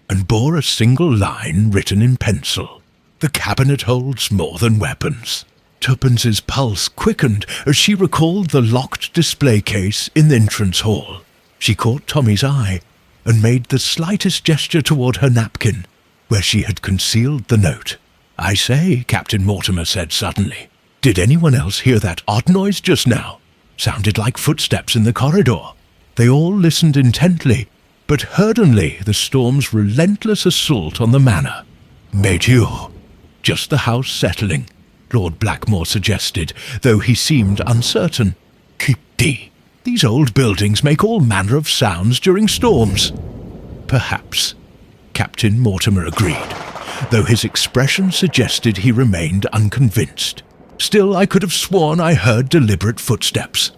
Speaker 1: and bore a single line written in pencil. "The cabinet holds more than weapons." Tuppence's pulse quickened as she recalled the locked display case in the entrance hall. She caught Tommy's eye and made the slightest gesture toward her napkin, where she had concealed the note. "I say," Captain Mortimer said suddenly, "did anyone else hear that odd noise just now? Sounded like footsteps in the corridor." They all listened intently, but heard only the storm's relentless assault on the manor. "Météo. Just the house settling," Lord Blackmore suggested, though he seemed uncertain. "Kitty. These old buildings make all manner of sounds during storms." "Perhaps," Captain Mortimer agreed, though his expression suggested he remained unconvinced. "Still, I could have sworn I heard deliberate footsteps."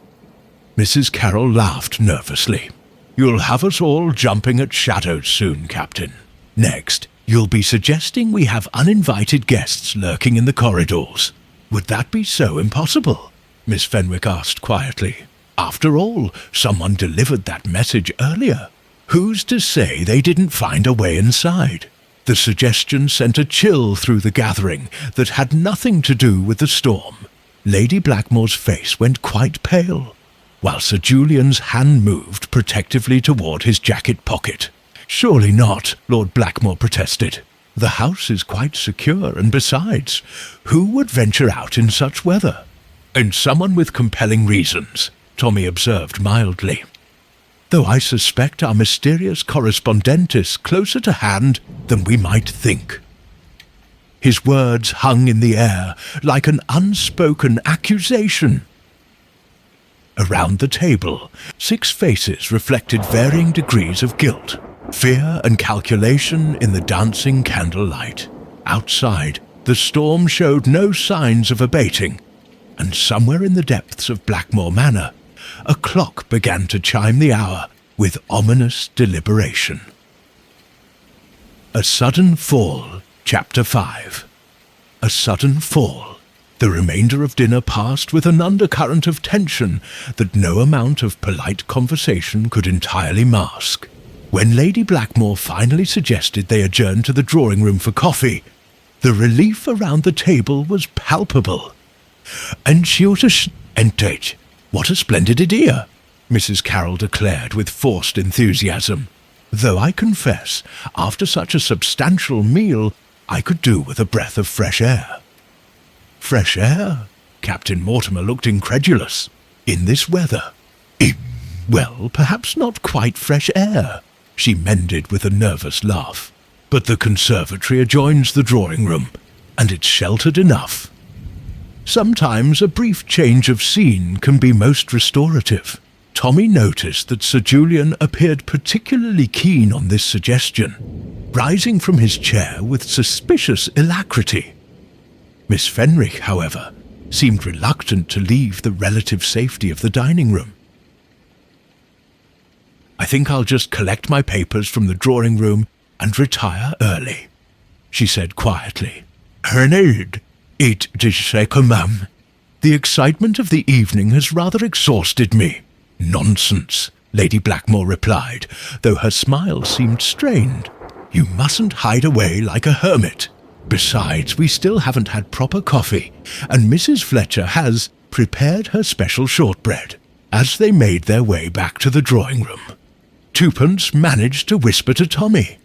Speaker 1: Mrs. Carroll laughed nervously. "You'll have us all jumping at shadows soon, Captain. Next, you'll be suggesting we have uninvited guests lurking in the corridors. Would that be so impossible?" Miss Fenwick asked quietly. "After all, someone delivered that message earlier. Who's to say they didn't find a way inside?" The suggestion sent a chill through the gathering that had nothing to do with the storm. Lady Blackmore's face went quite pale, while Sir Julian's hand moved protectively toward his jacket pocket. "Surely not," Lord Blackmore protested. "The house is quite secure, and besides, who would venture out in such weather?" "And someone with compelling reasons," Tommy observed mildly. "Though I suspect our mysterious correspondent is closer to hand than we might think." His words hung in the air like an unspoken accusation. Around the table, 6 faces reflected varying degrees of guilt, fear and calculation in the dancing candlelight. Outside, the storm showed no signs of abating, and somewhere in the depths of Blackmore Manor, a clock began to chime the hour with ominous deliberation. A Sudden Fall, Chapter 5. A sudden fall. The remainder of dinner passed with an undercurrent of tension that no amount of polite conversation could entirely mask. When Lady Blackmore finally suggested they adjourn to the drawing-room for coffee, the relief around the table was palpable. "And entered. What a splendid idea," Mrs. Carroll declared with forced enthusiasm, "though I confess, after such a substantial meal, I could do with a breath of fresh air." "Fresh air?" Captain Mortimer looked incredulous. "In this weather?" Well, perhaps not quite fresh air," she mended with a nervous laugh. "But the conservatory adjoins the drawing-room, and it's sheltered enough. Sometimes a brief change of scene can be most restorative." Tommy noticed that Sir Julian appeared particularly keen on this suggestion, rising from his chair with suspicious alacrity. Miss Fenwick, however, seemed reluctant to leave the relative safety of the dining room. "I think I'll just collect my papers from the drawing room and retire early," she said quietly. "Renard, it is say ma'am. The excitement of the evening has rather exhausted me." "Nonsense," Lady Blackmore replied, though her smile seemed strained. "You mustn't hide away like a hermit. Besides, we still haven't had proper coffee, and Mrs. Fletcher has prepared her special shortbread." As they made their way back to the drawing-room, Tuppence managed to whisper to Tommy.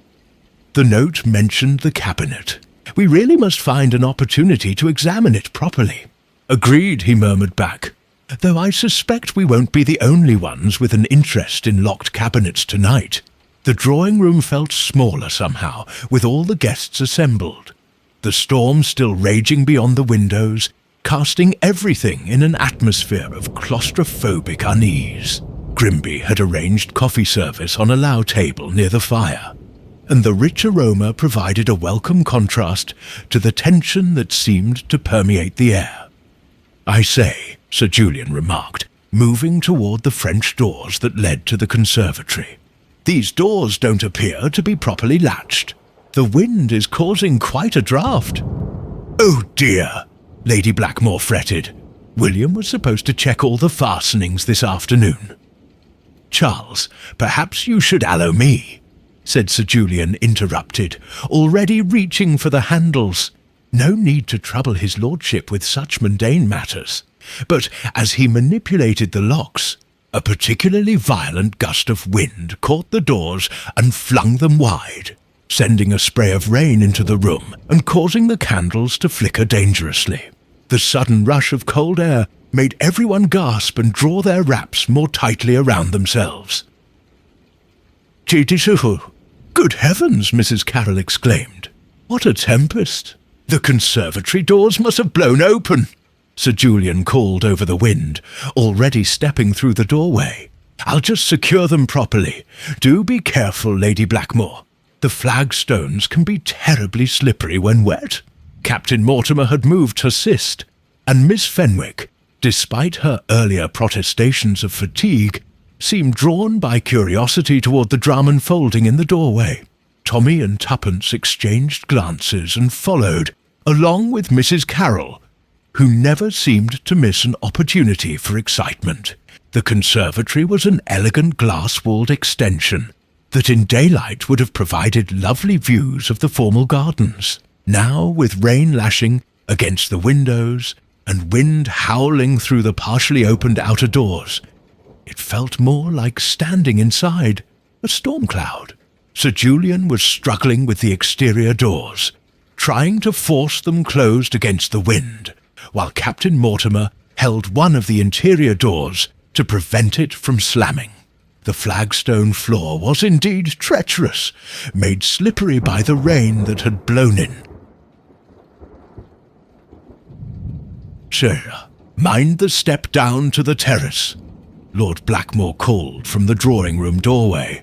Speaker 1: The note mentioned the cabinet. "We really must find an opportunity to examine it properly." "Agreed," he murmured back, "though I suspect we won't be the only ones with an interest in locked cabinets tonight." The drawing-room felt smaller somehow, with all the guests assembled. The storm still raging beyond the windows, casting everything in an atmosphere of claustrophobic unease. Grimby had arranged coffee service on a low table near the fire, and the rich aroma provided a welcome contrast to the tension that seemed to permeate the air. "I say," Sir Julian remarked, moving toward the French doors that led to the conservatory. "These doors don't appear to be properly latched. The wind is causing quite a draught." "Oh dear," Lady Blackmore fretted. "William was supposed to check all the fastenings this afternoon." "Charles, perhaps you should allow me," said Sir Julian, interrupted, already reaching for the handles. No need to trouble his lordship with such mundane matters. But as he manipulated the locks, a particularly violent gust of wind caught the doors and flung them wide, sending a spray of rain into the room and causing the candles to flicker dangerously. The sudden rush of cold air made everyone gasp and draw their wraps more tightly around themselves. "Good heavens!" Mrs. Carroll exclaimed. "What a tempest! The conservatory doors must have blown open." Sir Julian called over the wind, already stepping through the doorway. "I'll just secure them properly. Do be careful, Lady Blackmore. The flagstones can be terribly slippery when wet." Captain Mortimer had moved to assist, and Miss Fenwick, despite her earlier protestations of fatigue, seemed drawn by curiosity toward the drama unfolding in the doorway. Tommy and Tuppence exchanged glances and followed, along with Mrs. Carroll, who never seemed to miss an opportunity for excitement. The conservatory was an elegant glass-walled extension that in daylight would have provided lovely views of the formal gardens. Now, with rain lashing against the windows and wind howling through the partially opened outer doors, it felt more like standing inside a storm cloud. Sir Julian was struggling with the exterior doors, trying to force them closed against the wind, while Captain Mortimer held one of the interior doors to prevent it from slamming. The flagstone floor was indeed treacherous, made slippery by the rain that had blown in. "Sir, mind the step down to the terrace," Lord Blackmore called from the drawing-room doorway.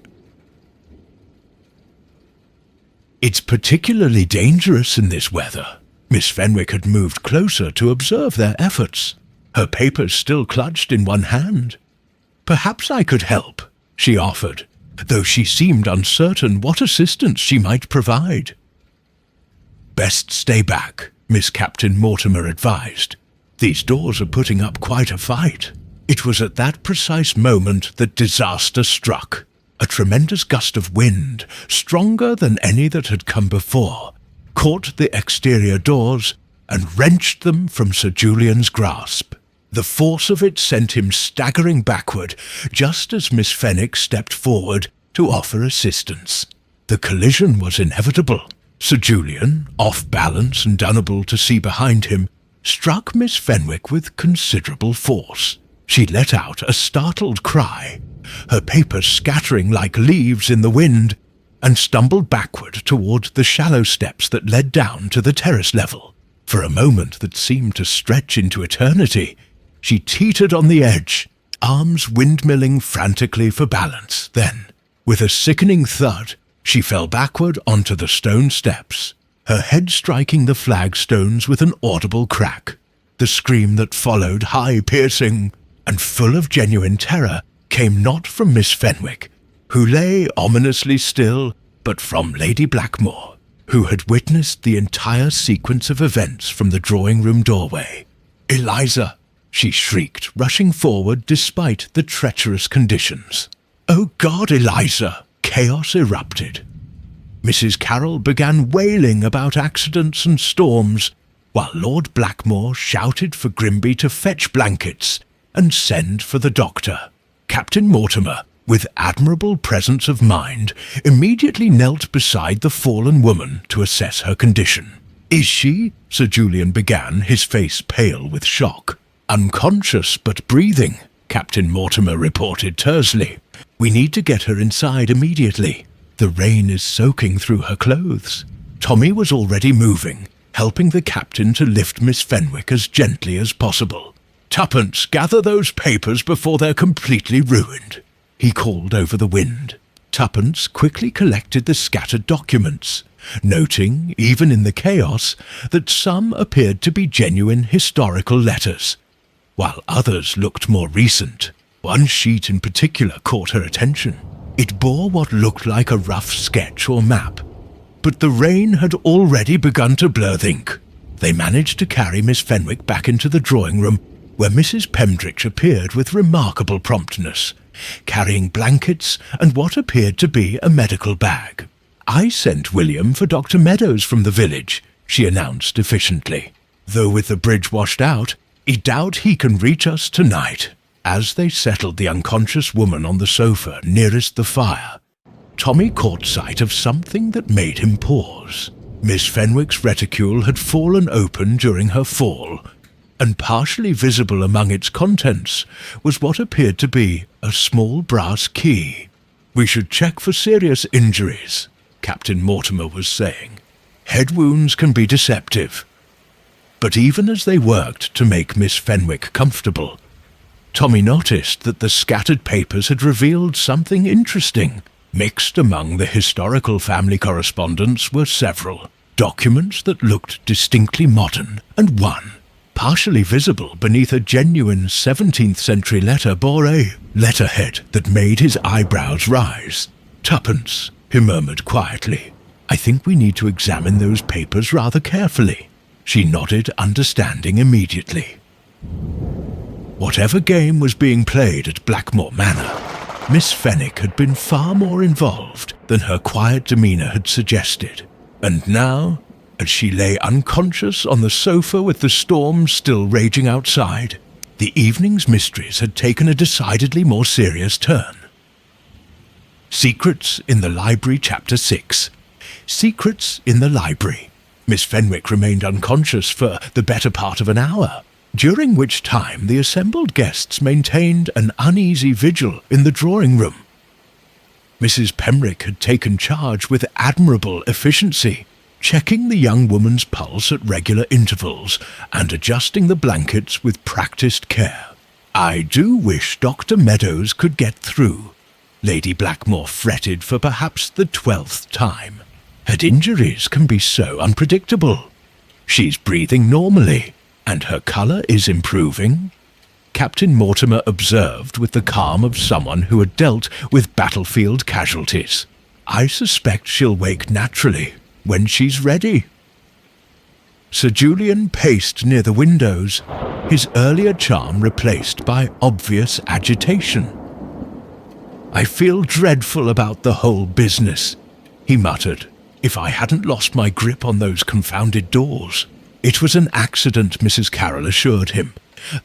Speaker 1: "It's particularly dangerous in this weather." Miss Fenwick had moved closer to observe their efforts, her papers still clutched in one hand. "Perhaps I could help," she offered, though she seemed uncertain what assistance she might provide. "Best stay back," Miss Captain Mortimer advised. "These doors are putting up quite a fight." It was at that precise moment that disaster struck. A tremendous gust of wind, stronger than any that had come before, caught the exterior doors and wrenched them from Sir Julian's grasp. The force of it sent him staggering backward just as Miss Fenwick stepped forward to offer assistance. The collision was inevitable. Sir Julian, off balance and unable to see behind him, struck Miss Fenwick with considerable force. She let out a startled cry, her papers scattering like leaves in the wind, and stumbled backward toward the shallow steps that led down to the terrace level. For a moment that seemed to stretch into eternity, she teetered on the edge, arms windmilling frantically for balance. Then, with a sickening thud, she fell backward onto the stone steps, her head striking the flagstones with an audible crack. The scream that followed, high, piercing, and full of genuine terror, came not from Miss Fenwick, who lay ominously still, but from Lady Blackmore, who had witnessed the entire sequence of events from the drawing-room doorway. "Eliza!" she shrieked, rushing forward despite the treacherous conditions. "Oh God, Eliza!" Chaos erupted. Mrs. Carroll began wailing about accidents and storms, while Lord Blackmore shouted for Grimby to fetch blankets and send for the doctor. Captain Mortimer, with admirable presence of mind, immediately knelt beside the fallen woman to assess her condition. "Is she?" Sir Julian began, his face pale with shock. "Unconscious but breathing," Captain Mortimer reported tersely. "We need to get her inside immediately. The rain is soaking through her clothes." Tommy was already moving, helping the captain to lift Miss Fenwick as gently as possible. "Tuppence, gather those papers before they're completely ruined," he called over the wind. Tuppence quickly collected the scattered documents, noting, even in the chaos, that some appeared to be genuine historical letters, while others looked more recent. One sheet in particular caught her attention. It bore what looked like a rough sketch or map, but the rain had already begun to blur the ink. They managed to carry Miss Fenwick back into the drawing-room, where Mrs. Pembridge appeared with remarkable promptness, carrying blankets and what appeared to be a medical bag. "I sent William for Dr. Meadows from the village," she announced efficiently. "Though with the bridge washed out, I doubt he can reach us tonight." As they settled the unconscious woman on the sofa nearest the fire, Tommy caught sight of something that made him pause. Miss Fenwick's reticule had fallen open during her fall, and partially visible among its contents was what appeared to be a small brass key. "We should check for serious injuries," Captain Mortimer was saying. "Head wounds can be deceptive." But even as they worked to make Miss Fenwick comfortable, Tommy noticed that the scattered papers had revealed something interesting. Mixed among the historical family correspondence were several documents that looked distinctly modern, and one, partially visible beneath a genuine 17th century letter, bore a letterhead that made his eyebrows rise. "Tuppence," he murmured quietly, "I think we need to examine those papers rather carefully." She nodded understanding immediately. Whatever game was being played at Blackmore Manor, Miss Fenwick had been far more involved than her quiet demeanour had suggested. And now, as she lay unconscious on the sofa with the storm still raging outside, the evening's mysteries had taken a decidedly more serious turn. Secrets in the Library, Chapter 6. Secrets in the Library. Miss Fenwick remained unconscious for the better part of an hour, during which time the assembled guests maintained an uneasy vigil in the drawing-room. Mrs. Pembroke had taken charge with admirable efficiency, checking the young woman's pulse at regular intervals and adjusting the blankets with practised care. "I do wish Dr. Meadows could get through," Lady Blackmore fretted for perhaps the 12th time. "Her injuries can be so unpredictable. She's breathing normally, and her colour is improving," Captain Mortimer observed with the calm of someone who had dealt with battlefield casualties. "I suspect she'll wake naturally when she's ready." Sir Julian paced near the windows, his earlier charm replaced by obvious agitation. "I feel dreadful about the whole business," he muttered. "If I hadn't lost my grip on those confounded doors." It was an accident, Mrs. Carroll assured him,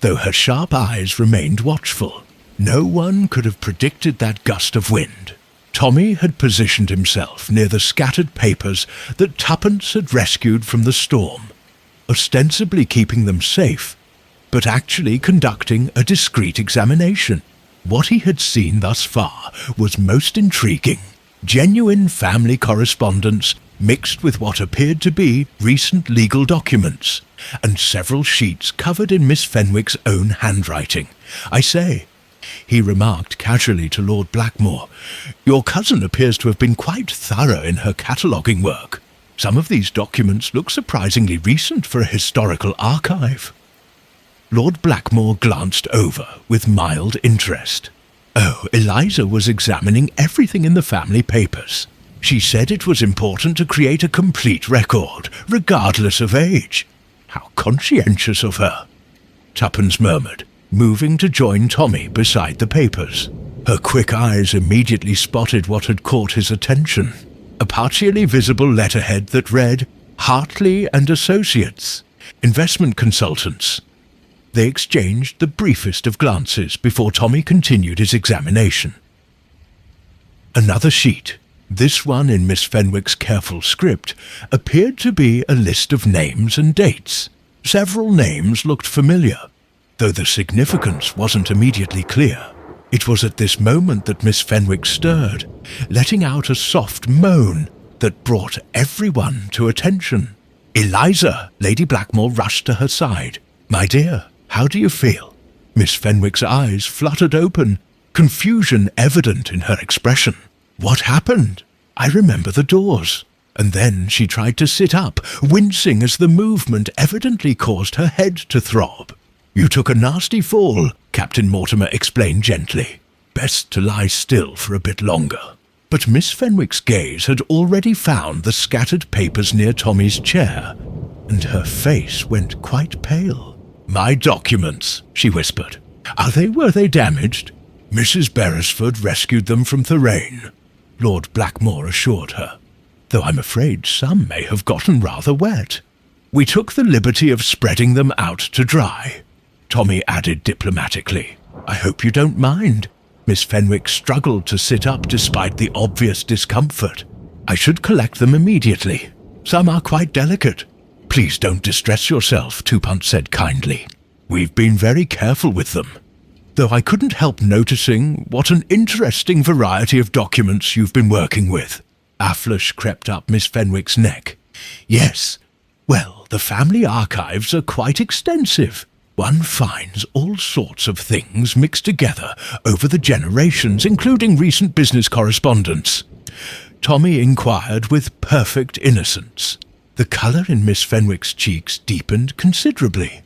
Speaker 1: though her sharp eyes remained watchful. No one could have predicted that gust of wind. Tommy had positioned himself near the scattered papers that Tuppence had rescued from the storm, ostensibly keeping them safe, but actually conducting a discreet examination. What he had seen thus far was most intriguing. Genuine family correspondence mixed with what appeared to be recent legal documents, and several sheets covered in Miss Fenwick's own handwriting. "I say," he remarked casually to Lord Blackmore, "your cousin appears to have been quite thorough in her cataloguing work. Some of these documents look surprisingly recent for a historical archive." Lord Blackmore glanced over with mild interest. Oh, Eliza was examining everything in the family papers. She said it was important to create a complete record, regardless of age. How conscientious of her, Tuppence murmured, moving to join Tommy beside the papers. Her quick eyes immediately spotted what had caught his attention. A partially visible letterhead that read, "Hartley and Associates, Investment Consultants." They exchanged the briefest of glances before Tommy continued his examination. Another sheet, this one in Miss Fenwick's careful script, appeared to be a list of names and dates. Several names looked familiar, though the significance wasn't immediately clear. It was at this moment that Miss Fenwick stirred, letting out a soft moan that brought everyone to attention. "Eliza!" Lady Blackmore rushed to her side. "My dear, how do you feel?" Miss Fenwick's eyes fluttered open, confusion evident in her expression. "What happened?" "I remember the doors." And then she tried to sit up, wincing as the movement evidently caused her head to throb. "You took a nasty fall," Captain Mortimer explained gently. "Best to lie still for a bit longer." But Miss Fenwick's gaze had already found the scattered papers near Tommy's chair, and her face went quite pale. "My documents," she whispered. Were they damaged?" "Mrs. Beresford rescued them from the rain," Lord Blackmore assured her, "though I'm afraid some may have gotten rather wet. We took the liberty of spreading them out to dry," Tommy added diplomatically. "I hope you don't mind." Miss Fenwick struggled to sit up despite the obvious discomfort. "I should collect them immediately. Some are quite delicate." "Please don't distress yourself," Tuppence said kindly. "We've been very careful with them. Though I couldn't help noticing what an interesting variety of documents you've been working with." A flush crept up Miss Fenwick's neck. "Yes. Well, the family archives are quite extensive. One finds all sorts of things mixed together over the generations, including recent business correspondence." Tommy inquired with perfect innocence. The colour in Miss Fenwick's cheeks deepened considerably.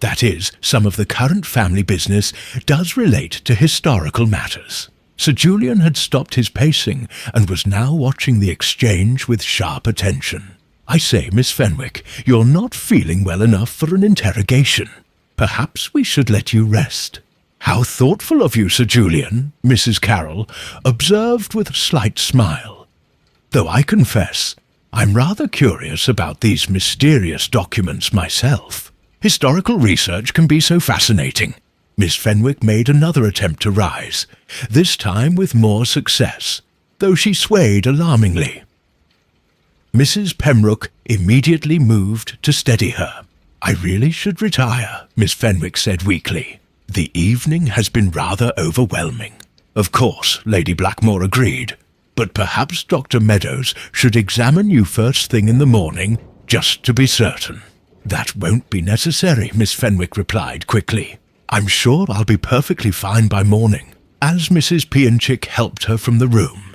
Speaker 1: That is, some of the current family business does relate to historical matters." Sir Julian had stopped his pacing and was now watching the exchange with sharp attention. "I say, Miss Fenwick, you're not feeling well enough for an interrogation. Perhaps we should let you rest." "How thoughtful of you, Sir Julian," Mrs. Carroll observed with a slight smile. "Though I confess, I'm rather curious about these mysterious documents myself. Historical research can be so fascinating." Miss Fenwick made another attempt to rise, this time with more success, though she swayed alarmingly. Mrs. Pembroke immediately moved to steady her. "I really should retire," Miss Fenwick said weakly. "The evening has been rather overwhelming." "Of course," Lady Blackmore agreed, "but perhaps Dr. Meadows should examine you first thing in the morning, just to be certain." "That won't be necessary," Miss Fenwick replied quickly. "I'm sure I'll be perfectly fine by morning." As Mrs. Pianchik helped her from the room,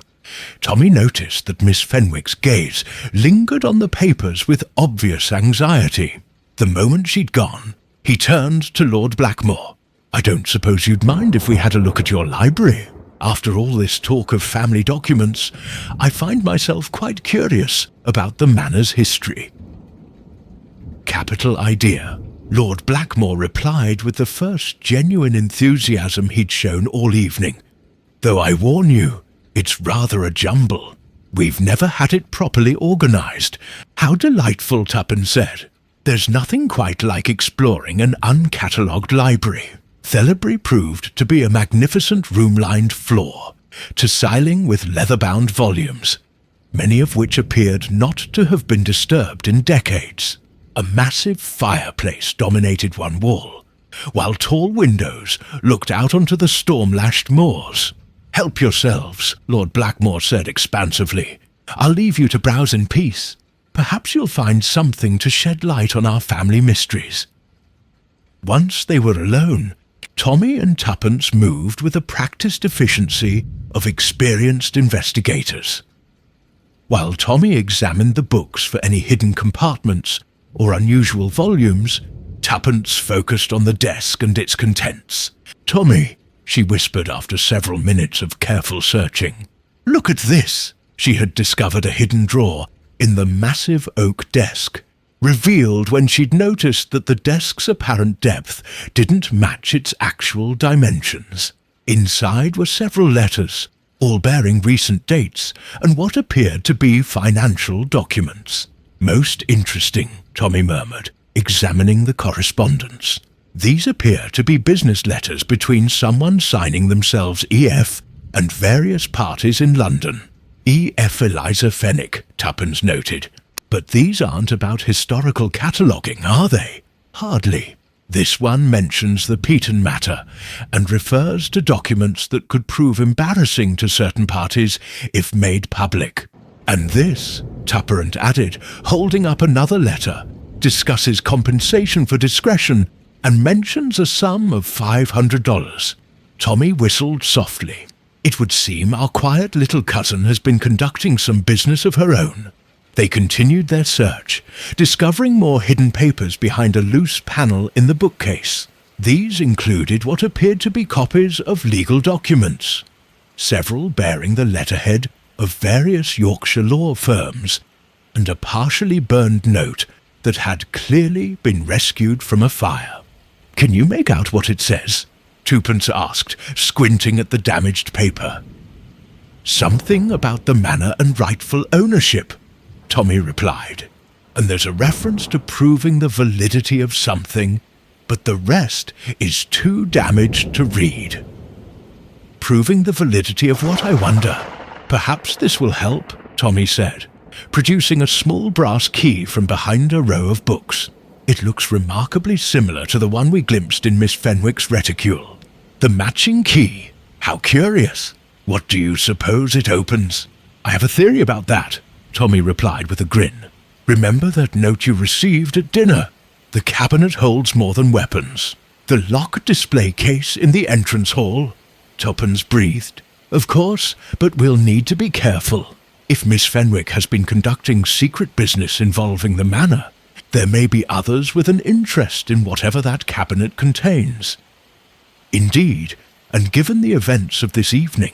Speaker 1: Tommy noticed that Miss Fenwick's gaze lingered on the papers with obvious anxiety. The moment she'd gone, he turned to Lord Blackmore. "I don't suppose you'd mind if we had a look at your library? After all this talk of family documents, I find myself quite curious about the manor's history." "Capital idea," Lord Blackmore replied with the first genuine enthusiasm he'd shown all evening. "Though I warn you, it's rather a jumble. We've never had it properly organised." "How delightful," Tuppence said. "There's nothing quite like exploring an uncatalogued library." Thelebury proved to be a magnificent room-lined floor, tesiling with leather-bound volumes, many of which appeared not to have been disturbed in decades. A massive fireplace dominated one wall, while tall windows looked out onto the storm-lashed moors. "Help yourselves," Lord Blackmore said expansively. "I'll leave you to browse in peace. Perhaps you'll find something to shed light on our family mysteries." Once they were alone, Tommy and Tuppence moved with the practiced efficiency of experienced investigators. While Tommy examined the books for any hidden compartments or unusual volumes, Tuppence focused on the desk and its contents. "Tommy," she whispered after several minutes of careful searching, "look at this." She had discovered a hidden drawer in the massive oak desk, revealed when she'd noticed that the desk's apparent depth didn't match its actual dimensions. Inside were several letters, all bearing recent dates and what appeared to be financial documents. "Most interesting," Tommy murmured, examining the correspondence. "These appear to be business letters between someone signing themselves E.F. and various parties in London." "E.F. Eliza Fenwick," Tuppence noted. "But these aren't about historical cataloguing, are they?" "Hardly. This one mentions the Peaton matter and refers to documents that could prove embarrassing to certain parties if made public. And this," Tuppence added, holding up another letter, "discusses compensation for discretion and mentions a sum of $500. Tommy whistled softly. "It would seem our quiet little cousin has been conducting some business of her own." They continued their search, discovering more hidden papers behind a loose panel in the bookcase. These included what appeared to be copies of legal documents, several bearing the letterhead of various Yorkshire law firms, and a partially burned note that had clearly been rescued from a fire. "Can you make out what it says?" Tuppence asked, squinting at the damaged paper. "Something about the manor and rightful ownership," Tommy replied. "And there's a reference to proving the validity of something, but the rest is too damaged to read." "Proving the validity of what, I wonder? Perhaps this will help," Tommy said, producing a small brass key from behind a row of books. "It looks remarkably similar to the one we glimpsed in Miss Fenwick's reticule. The matching key. How curious. What do you suppose it opens?" "I have a theory about that," Tommy replied with a grin. "Remember that note you received at dinner? The cabinet holds more than weapons. The lock display case in the entrance hall." Tuppence breathed. "Of course, but we'll need to be careful. If Miss Fenwick has been conducting secret business involving the manor, there may be others with an interest in whatever that cabinet contains. Indeed, and given the events of this evening,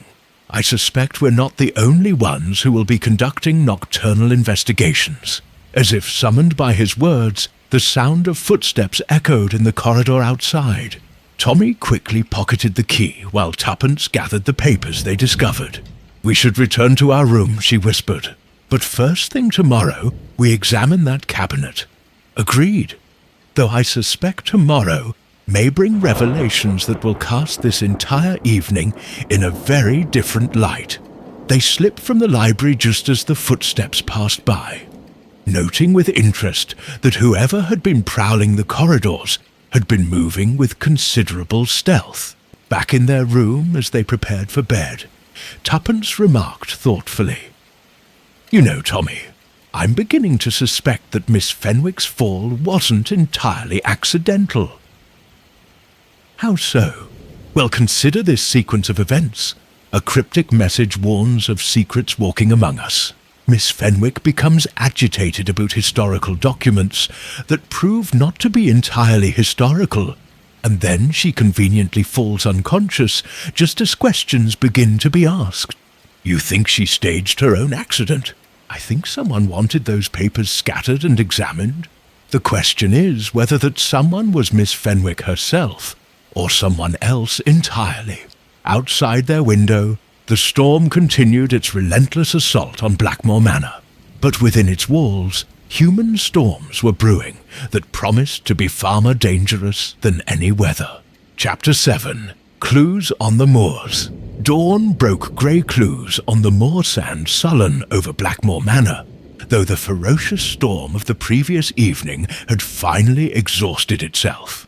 Speaker 1: I suspect we're not the only ones who will be conducting nocturnal investigations." As if summoned by his words, the sound of footsteps echoed in the corridor outside. Tommy quickly pocketed the key while Tuppence gathered the papers they discovered. "We should return to our room," she whispered. "But first thing tomorrow, we examine that cabinet." "Agreed. Though I suspect tomorrow may bring revelations that will cast this entire evening in a very different light." They slipped from the library just as the footsteps passed by, noting with interest that whoever had been prowling the corridors had been moving with considerable stealth. Back in their room as they prepared for bed, Tuppence remarked thoughtfully, "You know, Tommy, I'm beginning to suspect that Miss Fenwick's fall wasn't entirely accidental." "How so?" "Well, consider this sequence of events. A cryptic message warns of secrets walking among us. Miss Fenwick becomes agitated about historical documents that prove not to be entirely historical, and then she conveniently falls unconscious just as questions begin to be asked. You think she staged her own accident? I think someone wanted those papers scattered and examined. The question is whether that someone was Miss Fenwick herself, or someone else entirely." Outside their window, the storm continued its relentless assault on Blackmore Manor. But within its walls, human storms were brewing that promised to be far more dangerous than any weather. Chapter 7. Clues on the Moors. Dawn broke grey clues on the moor sand sullen over Blackmore Manor, though the ferocious storm of the previous evening had finally exhausted itself.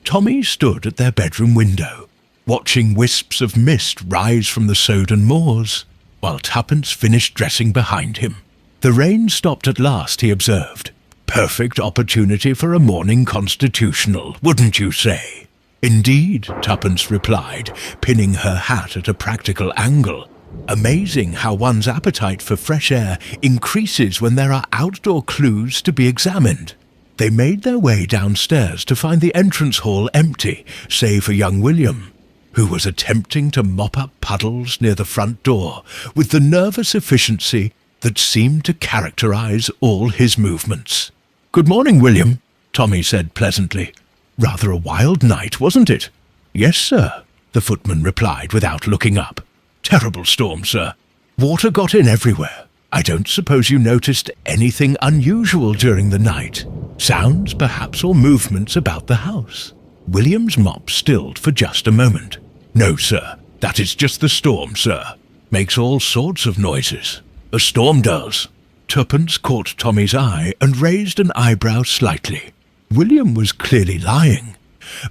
Speaker 1: Tommy stood at their bedroom window, watching wisps of mist rise from the Soden moors, while Tuppence finished dressing behind him. The rain stopped at last, he observed. Perfect opportunity for a morning constitutional, wouldn't you say? Indeed, Tuppence replied, pinning her hat at a practical angle. Amazing how one's appetite for fresh air increases when there are outdoor clues to be examined. They made their way downstairs to find the entrance hall empty, save for young William, who was attempting to mop up puddles near the front door with the nervous efficiency that seemed to characterize all his movements. "Good morning, William," Tommy said pleasantly. "Rather a wild night, wasn't it?" "Yes, sir," the footman replied without looking up. "Terrible storm, sir. Water got in everywhere. I don't suppose you noticed anything unusual during the night? Sounds, perhaps, or movements about the house?" William's mop stilled for just a moment. "No, sir. That is just the storm, sir. Makes all sorts of noises. A storm does." Tuppence caught Tommy's eye and raised an eyebrow slightly. William was clearly lying,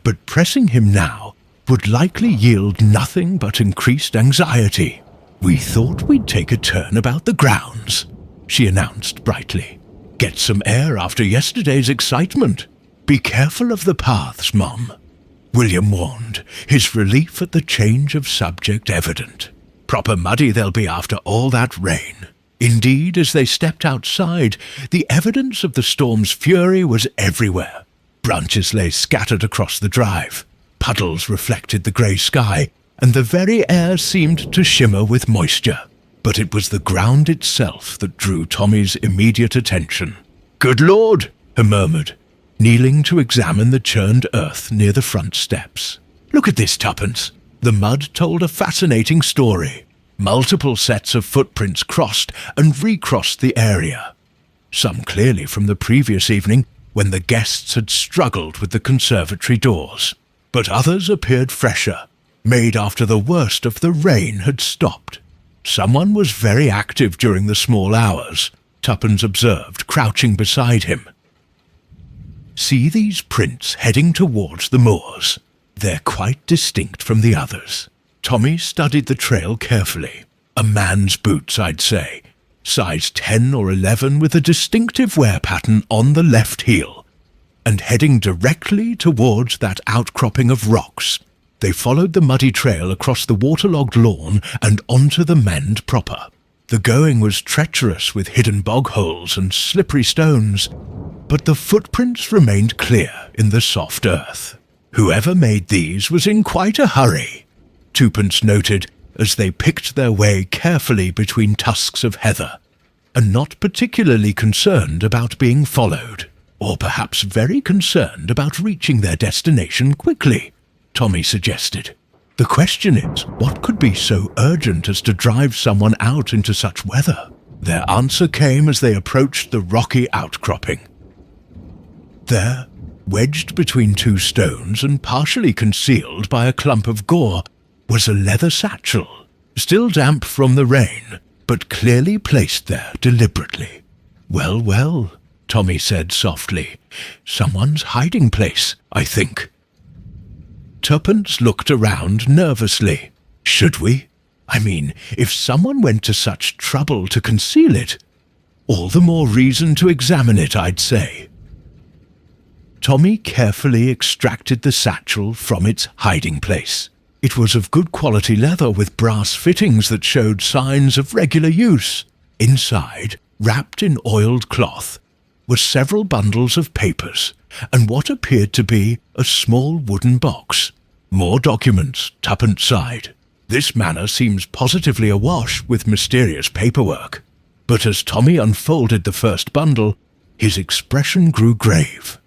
Speaker 1: but pressing him now would likely yield nothing but increased anxiety. "We thought we'd take a turn about the grounds," she announced brightly. "Get some air after yesterday's excitement. Be careful of the paths, Mum," William warned, his relief at the change of subject evident. "Proper muddy they'll be after all that rain." Indeed, as they stepped outside, the evidence of the storm's fury was everywhere. Branches lay scattered across the drive. Puddles reflected the grey sky, and the very air seemed to shimmer with moisture. But it was the ground itself that drew Tommy's immediate attention. "Good Lord," he murmured, kneeling to examine the churned earth near the front steps. "Look at this, Tuppence." The mud told a fascinating story. Multiple sets of footprints crossed and recrossed the area. Some clearly from the previous evening, when the guests had struggled with the conservatory doors. But others appeared fresher, made after the worst of the rain had stopped. Someone was very active during the small hours, Tuppence observed, crouching beside him. "See these prints heading towards the moors? They're quite distinct from the others." Tommy studied the trail carefully. A man's boots, I'd say. Size 10 or 11 with a distinctive wear pattern on the left heel. And heading directly towards that outcropping of rocks. They followed the muddy trail across the waterlogged lawn and onto the mend proper. The going was treacherous with hidden bog holes and slippery stones, but the footprints remained clear in the soft earth. Whoever made these was in quite a hurry, Tuppence noted as they picked their way carefully between tusks of heather, and not particularly concerned about being followed, or perhaps very concerned about reaching their destination quickly, Tommy suggested. The question is, what could be so urgent as to drive someone out into such weather? Their answer came as they approached the rocky outcropping. There, wedged between two stones and partially concealed by a clump of gore, was a leather satchel, still damp from the rain, but clearly placed there deliberately. "Well, well," Tommy said softly. "Someone's hiding place, I think." Tuppence looked around nervously. "Should we? I mean, if someone went to such trouble to conceal it, all the more reason to examine it, I'd say." Tommy carefully extracted the satchel from its hiding place. It was of good quality leather with brass fittings that showed signs of regular use. Inside, wrapped in oiled cloth, were several bundles of papers and what appeared to be a small wooden box. More documents, Tuppence sighed. This manor seems positively awash with mysterious paperwork. But as Tommy unfolded the first bundle, his expression grew grave.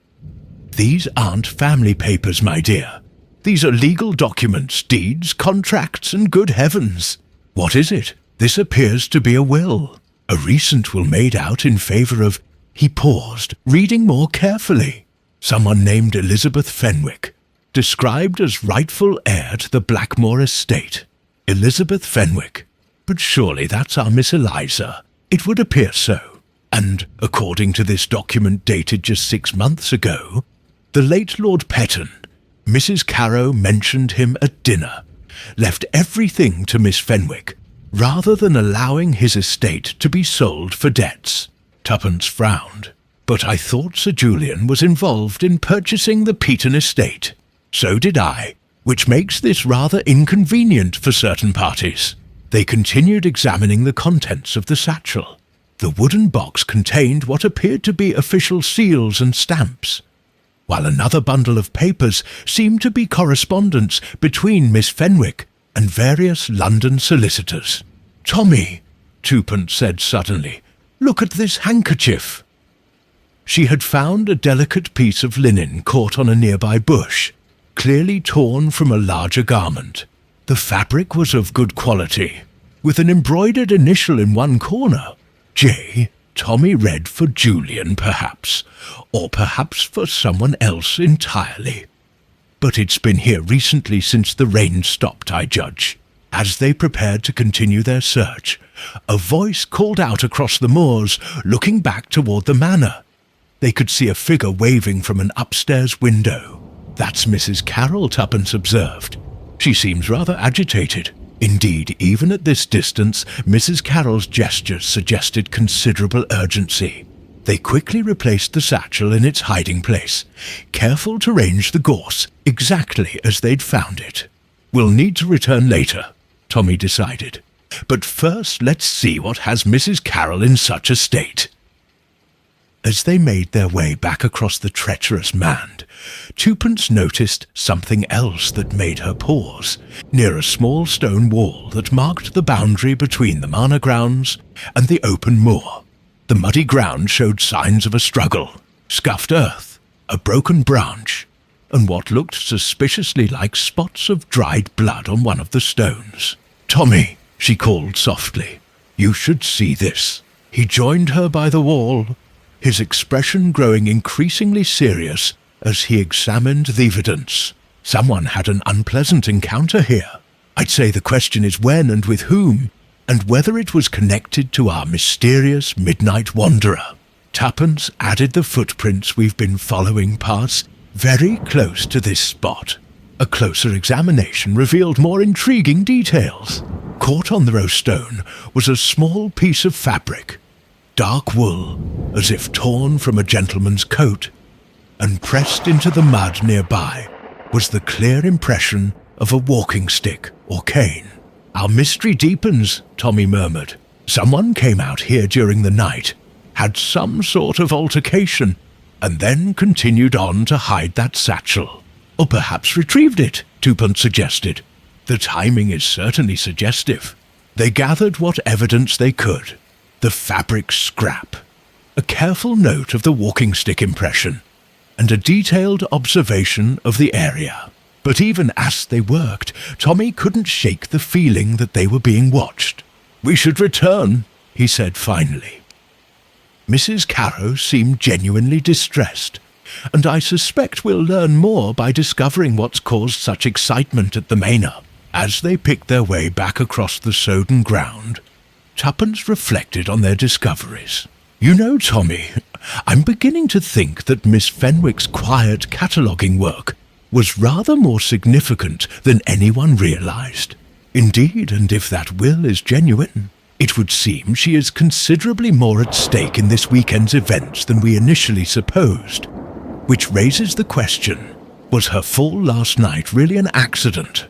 Speaker 1: "These aren't family papers, my dear. These are legal documents, deeds, contracts, and good heavens. What is it? This appears to be a will. A recent will made out in favour of—" He paused, reading more carefully. "Someone named Elizabeth Fenwick, described as rightful heir to the Blackmore estate. Elizabeth Fenwick. But surely that's our Miss Eliza. It would appear so. And, according to this document dated just 6 months ago, the late Lord Petton, Mrs. Carrow mentioned him at dinner, left everything to Miss Fenwick, rather than allowing his estate to be sold for debts. Tuppence frowned. But I thought Sir Julian was involved in purchasing the Peaton estate. So did I, which makes this rather inconvenient for certain parties. They continued examining the contents of the satchel. The wooden box contained what appeared to be official seals and stamps, while another bundle of papers seemed to be correspondence between Miss Fenwick and various London solicitors. "Tommy," Tuppence said suddenly, "look at this handkerchief." She had found a delicate piece of linen caught on a nearby bush, clearly torn from a larger garment. The fabric was of good quality, with an embroidered initial in one corner. J. Tommy read for Julian, perhaps, or perhaps for someone else entirely. But it's been here recently since the rain stopped, I judge. As they prepared to continue their search, a voice called out across the moors, looking back toward the manor. They could see a figure waving from an upstairs window. "That's Mrs. Carroll," Tuppence observed. "She seems rather agitated." Indeed, even at this distance, Mrs. Carroll's gestures suggested considerable urgency. They quickly replaced the satchel in its hiding place, careful to range the gorse exactly as they'd found it. "We'll need to return later," Tommy decided. "But first let's see what has Mrs. Carroll in such a state." As they made their way back across the treacherous Mand, Tuppence noticed something else that made her pause, near a small stone wall that marked the boundary between the manor grounds and the open moor. The muddy ground showed signs of a struggle, scuffed earth, a broken branch, and what looked suspiciously like spots of dried blood on one of the stones. "Tommy," she called softly, "you should see this." He joined her by the wall, his expression growing increasingly serious as he examined the evidence. Someone had an unpleasant encounter here. I'd say the question is when and with whom, and whether it was connected to our mysterious midnight wanderer. Tuppence added the footprints we've been following past very close to this spot. A closer examination revealed more intriguing details. Caught on the row stone was a small piece of fabric, dark wool, as if torn from a gentleman's coat, and pressed into the mud nearby was the clear impression of a walking stick or cane. "Our mystery deepens," Tommy murmured. "Someone came out here during the night, had some sort of altercation, and then continued on to hide that satchel. Or perhaps retrieved it," Tuppence suggested. "The timing is certainly suggestive." They gathered what evidence they could. The fabric scrap, a careful note of the walking stick impression, and a detailed observation of the area. But even as they worked, Tommy couldn't shake the feeling that they were being watched. "We should return," he said finally. Mrs. Carrow seemed genuinely distressed, and I suspect we'll learn more by discovering what's caused such excitement at the manor. As they picked their way back across the Soden ground, Tuppence reflected on their discoveries. "You know, Tommy, I'm beginning to think that Miss Fenwick's quiet cataloguing work was rather more significant than anyone realized. Indeed, and if that will is genuine, it would seem she is considerably more at stake in this weekend's events than we initially supposed. Which raises the question, was her fall last night really an accident?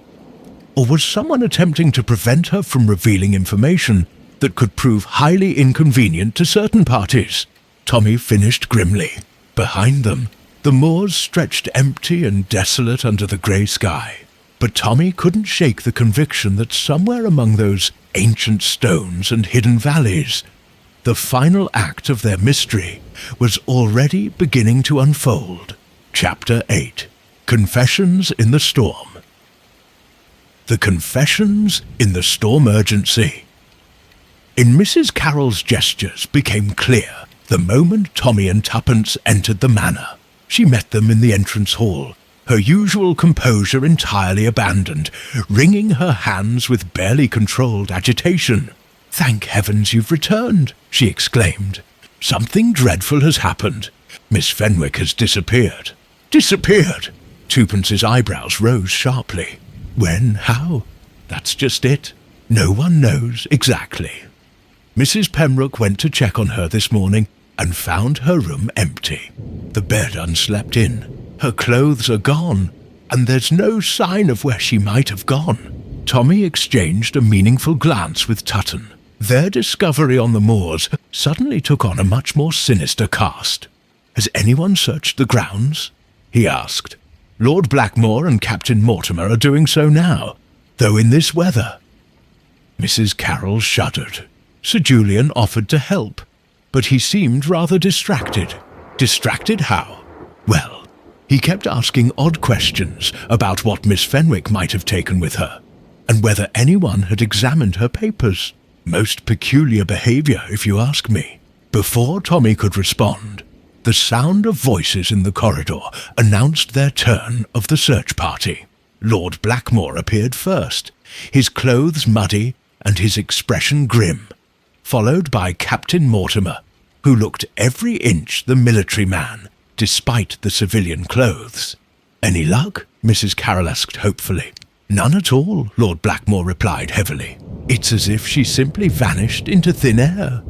Speaker 1: Or was someone attempting to prevent her from revealing information that could prove highly inconvenient to certain parties?" Tommy finished grimly. Behind them, the moors stretched empty and desolate under the grey sky. But Tommy couldn't shake the conviction that somewhere among those ancient stones and hidden valleys, the final act of their mystery was already beginning to unfold. Chapter 8. Confessions in the Storm. The confessions in the storm-urgency. In Mrs. Carroll's gestures became clear the moment Tommy and Tuppence entered the manor. She met them in the entrance hall, her usual composure entirely abandoned, wringing her hands with barely controlled agitation. "Thank heavens you've returned," she exclaimed. "Something dreadful has happened. Miss Fenwick has disappeared." "Disappeared?" Tuppence's eyebrows rose sharply. When? How? That's just it. No one knows exactly. Mrs. Pembroke went to check on her this morning and found her room empty. The bed unslept in. Her clothes are gone, and there's no sign of where she might have gone. Tommy exchanged a meaningful glance with Tutton. Their discovery on the moors suddenly took on a much more sinister cast. "Has anyone searched the grounds?" he asked. "Lord Blackmore and Captain Mortimer are doing so now, though in this weather." Mrs. Carroll shuddered. Sir Julian offered to help, but he seemed rather distracted. Distracted how? Well, he kept asking odd questions about what Miss Fenwick might have taken with her, and whether anyone had examined her papers. Most peculiar behaviour, if you ask me. Before Tommy could respond, the sound of voices in the corridor announced their turn of the search party. Lord Blackmore appeared first, his clothes muddy and his expression grim, followed by Captain Mortimer, who looked every inch the military man, despite the civilian clothes. "Any luck?" Mrs. Carroll asked hopefully. "None at all," Lord Blackmore replied heavily. "It's as if she simply vanished into thin air.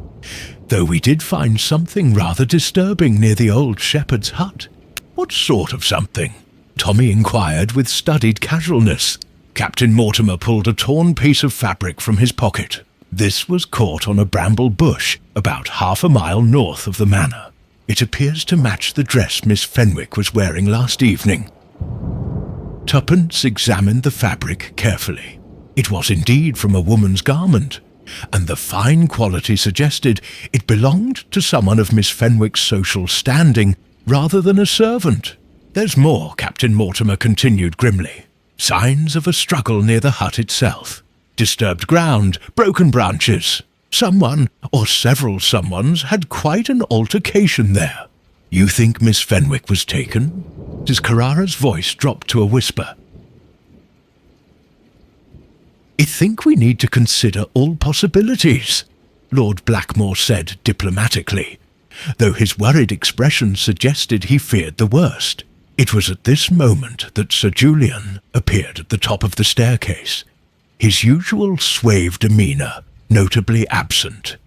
Speaker 1: Though we did find something rather disturbing near the old shepherd's hut." "What sort of something?" Tommy inquired with studied casualness. Captain Mortimer pulled a torn piece of fabric from his pocket. This was caught on a bramble bush about half a mile north of the manor. "It appears to match the dress Miss Fenwick was wearing last evening." Tuppence examined the fabric carefully. It was indeed from a woman's garment, and the fine quality suggested it belonged to someone of Miss Fenwick's social standing rather than a servant. "There's more," Captain Mortimer continued grimly. "Signs of a struggle near the hut itself. Disturbed ground, broken branches. Someone, or several someones, had quite an altercation there." "You think Miss Fenwick was taken?" His Carrara's voice dropped to a whisper. "I think we need to consider all possibilities," Lord Blackmore said diplomatically, though his worried expression suggested he feared the worst. It was at this moment that Sir Julian appeared at the top of the staircase, his usual suave demeanour notably absent.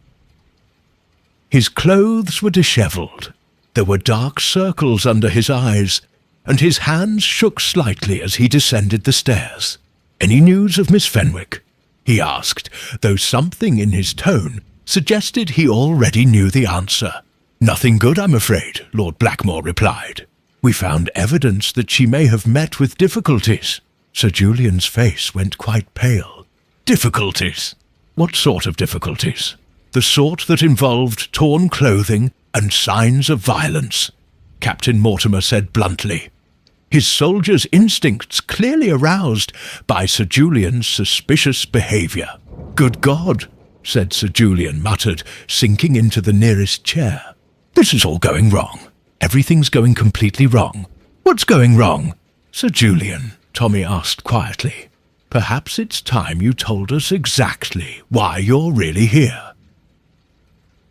Speaker 1: His clothes were dishevelled, there were dark circles under his eyes, and his hands shook slightly as he descended the stairs. "Any news of Miss Fenwick?" he asked, though something in his tone suggested he already knew the answer. "Nothing good, I'm afraid," Lord Blackmore replied. "We found evidence that she may have met with difficulties." Sir Julian's face went quite pale. "Difficulties? What sort of difficulties?" "The sort that involved torn clothing and signs of violence," Captain Mortimer said bluntly, his soldier's instincts clearly aroused by Sir Julian's suspicious behaviour. "Good God," said Sir Julian, muttered, sinking into the nearest chair. "This is all going wrong. Everything's going completely wrong. What's going wrong?" "Sir Julian," Tommy asked quietly, "perhaps it's time you told us exactly why you're really here."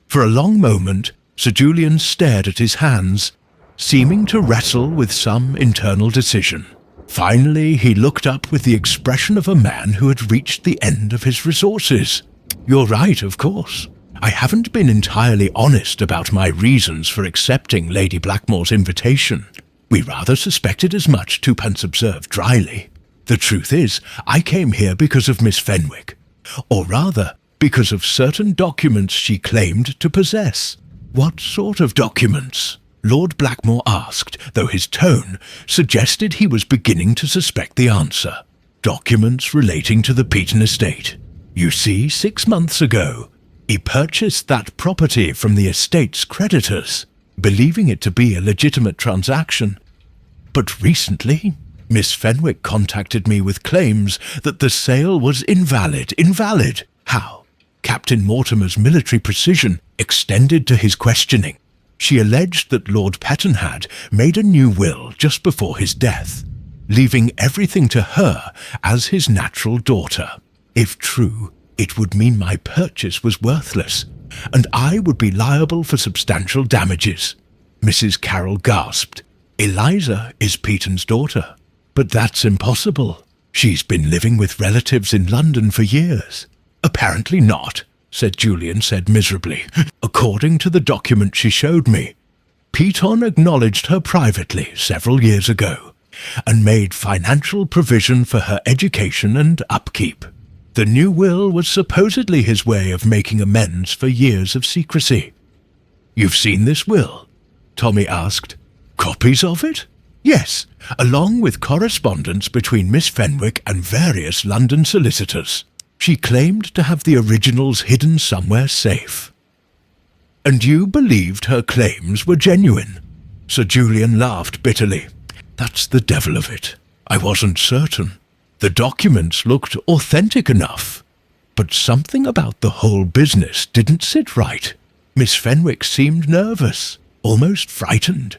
Speaker 1: For a long moment, Sir Julian stared at his hands, seeming to wrestle with some internal decision. Finally, he looked up with the expression of a man who had reached the end of his resources. "You're right, of course. I haven't been entirely honest about my reasons for accepting Lady Blackmore's invitation. We rather suspected as much," Tuppence observed dryly. "The truth is, I came here because of Miss Fenwick, or rather, because of certain documents she claimed to possess." "What sort of documents?" Lord Blackmore asked, though his tone suggested he was beginning to suspect the answer. "Documents relating to the Peaton estate. You see, 6 months ago, he purchased that property from the estate's creditors, believing it to be a legitimate transaction. But recently, Miss Fenwick contacted me with claims that the sale was invalid. Invalid? How?" Captain Mortimer's military precision extended to his questioning. "She alleged that Lord Petton had made a new will just before his death, leaving everything to her as his natural daughter. If true, it would mean my purchase was worthless, and I would be liable for substantial damages." Mrs. Carroll gasped. Eliza is Peyton's daughter, but that's impossible. She's been living with relatives in London for years. Apparently not, Julian said miserably. According to the document she showed me, Peyton acknowledged her privately several years ago and made financial provision for her education and upkeep. The new will was supposedly his way of making amends for years of secrecy. You've seen this will? Tommy asked. Copies of it? Yes, along with correspondence between Miss Fenwick and various London solicitors. She claimed to have the originals hidden somewhere safe. And you believed her claims were genuine? Sir Julian laughed bitterly. That's the devil of it. I wasn't certain. The documents looked authentic enough, but something about the whole business didn't sit right. Miss Fenwick seemed nervous, almost frightened,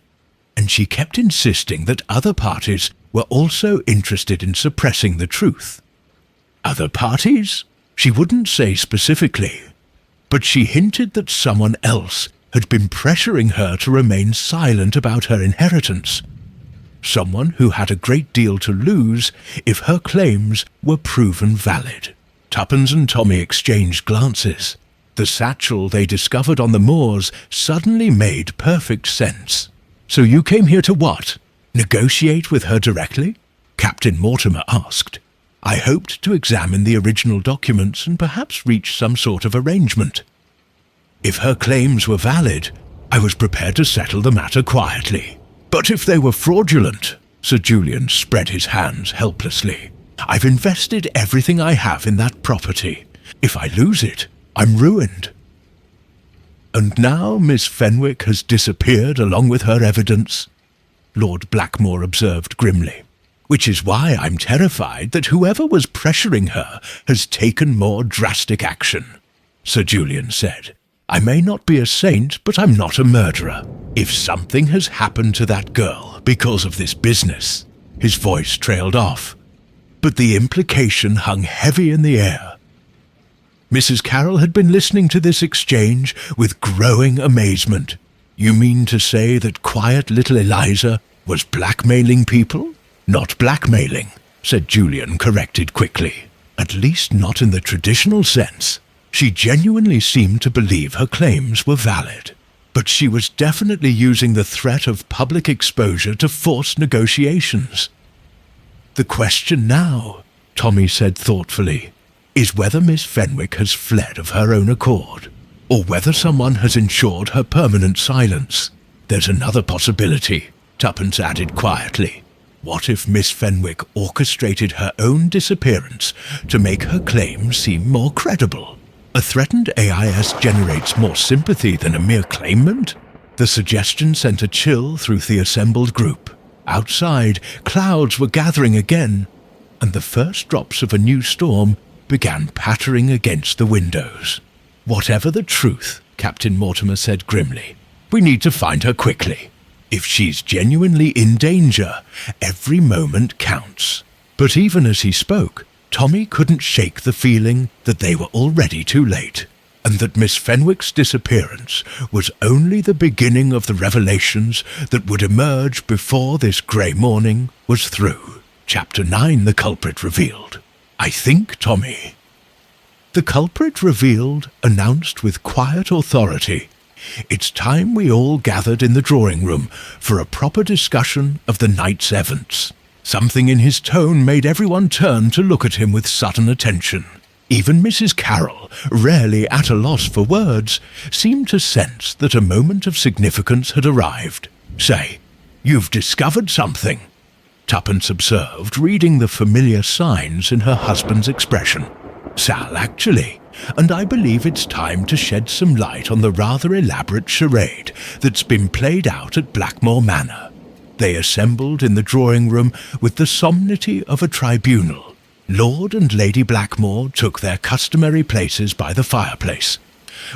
Speaker 1: and she kept insisting that other parties were also interested in suppressing the truth. Other parties? She wouldn't say specifically, but she hinted that someone else had been pressuring her to remain silent about her inheritance. Someone who had a great deal to lose if her claims were proven valid. Tuppence and Tommy exchanged glances. The satchel they discovered on the moors suddenly made perfect sense. So you came here to what? Negotiate with her directly? Captain Mortimer asked. I hoped to examine the original documents and perhaps reach some sort of arrangement. If her claims were valid, I was prepared to settle the matter quietly. But if they were fraudulent, Sir Julian spread his hands helplessly. I've invested everything I have in that property. If I lose it, I'm ruined. And now Miss Fenwick has disappeared along with her evidence, Lord Blackmore observed grimly, which is why I'm terrified that whoever was pressuring her has taken more drastic action, Sir Julian said. I may not be a saint, but I'm not a murderer. If something has happened to that girl because of this business, his voice trailed off, but the implication hung heavy in the air. Mrs. Carroll had been listening to this exchange with growing amazement. You mean to say that quiet little Eliza was blackmailing people? Not blackmailing, said Julian, corrected quickly. At least not in the traditional sense. She genuinely seemed to believe her claims were valid. But she was definitely using the threat of public exposure to force negotiations. The question now, Tommy said thoughtfully, is whether Miss Fenwick has fled of her own accord, or whether someone has ensured her permanent silence. There's another possibility, Tuppence added quietly. What if Miss Fenwick orchestrated her own disappearance to make her claim seem more credible? A threatened AIS generates more sympathy than a mere claimant? The suggestion sent a chill through the assembled group. Outside, clouds were gathering again, and the first drops of a new storm began pattering against the windows. Whatever the truth, Captain Mortimer said grimly, we need to find her quickly. If she's genuinely in danger, every moment counts. But even as he spoke, Tommy couldn't shake the feeling that they were already too late, and that Miss Fenwick's disappearance was only the beginning of the revelations that would emerge before this grey morning was through. Chapter 9, the culprit revealed. I think, Tommy. The culprit revealed announced with quiet authority. It's time we all gathered in the drawing room for a proper discussion of the night's events. Something in his tone made everyone turn to look at him with sudden attention. Even Mrs. Carroll, rarely at a loss for words, seemed to sense that a moment of significance had arrived. Say, you've discovered something, Tuppence observed, reading the familiar signs in her husband's expression. Sal, actually, and I believe it's time to shed some light on the rather elaborate charade that's been played out at Blackmore Manor. They assembled in the drawing room with the solemnity of a tribunal. Lord and Lady Blackmore took their customary places by the fireplace,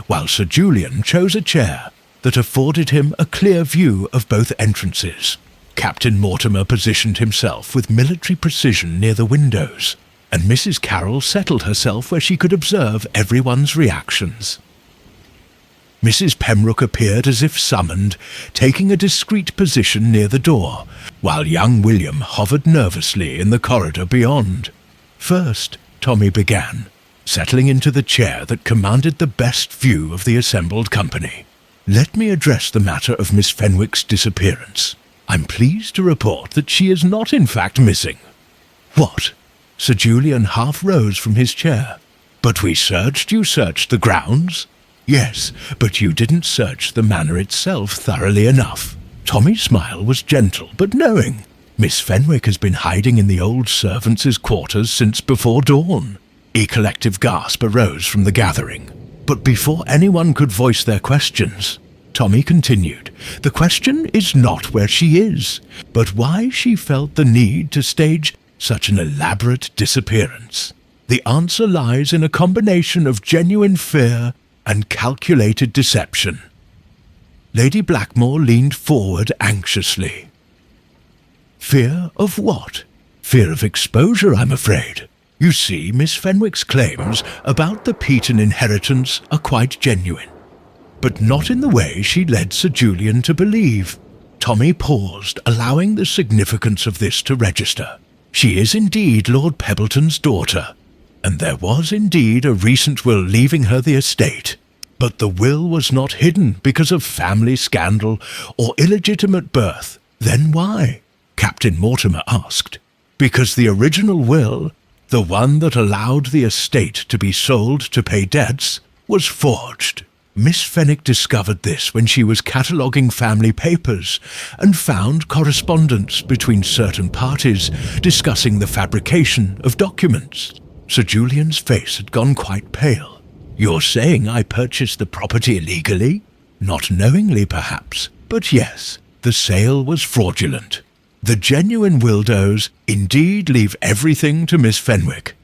Speaker 1: while Sir Julian chose a chair that afforded him a clear view of both entrances. Captain Mortimer positioned himself with military precision near the windows, and Mrs. Carroll settled herself where she could observe everyone's reactions. Mrs. Pembroke appeared as if summoned, taking a discreet position near the door, while young William hovered nervously in the corridor beyond. First, Tommy began, settling into the chair that commanded the best view of the assembled company. Let me address the matter of Miss Fenwick's disappearance. I'm pleased to report that she is not in fact missing. What? Sir Julian half rose from his chair. But you searched the grounds? Yes, but you didn't search the manor itself thoroughly enough. Tommy's smile was gentle but knowing. Miss Fenwick has been hiding in the old servants' quarters since before dawn. A collective gasp arose from the gathering. But before anyone could voice their questions, Tommy continued, the question is not where she is, but why she felt the need to stage such an elaborate disappearance. The answer lies in a combination of genuine fear and calculated deception. Lady Blackmore leaned forward anxiously. Fear of what? Fear of exposure, I'm afraid. You see, Miss Fenwick's claims about the Peaton inheritance are quite genuine, but not in the way she led Sir Julian to believe. Tommy paused, allowing the significance of this to register. She is indeed Lord Pebbleton's daughter, and there was indeed a recent will leaving her the estate. But the will was not hidden because of family scandal or illegitimate birth. Then why? Captain Mortimer asked. Because the original will, the one that allowed the estate to be sold to pay debts, was forged. Miss Fenwick discovered this when she was cataloguing family papers and found correspondence between certain parties discussing the fabrication of documents. Sir Julian's face had gone quite pale. You're saying I purchased the property illegally? Not knowingly, perhaps, but yes, the sale was fraudulent. The genuine Wildos indeed leave everything to Miss Fenwick,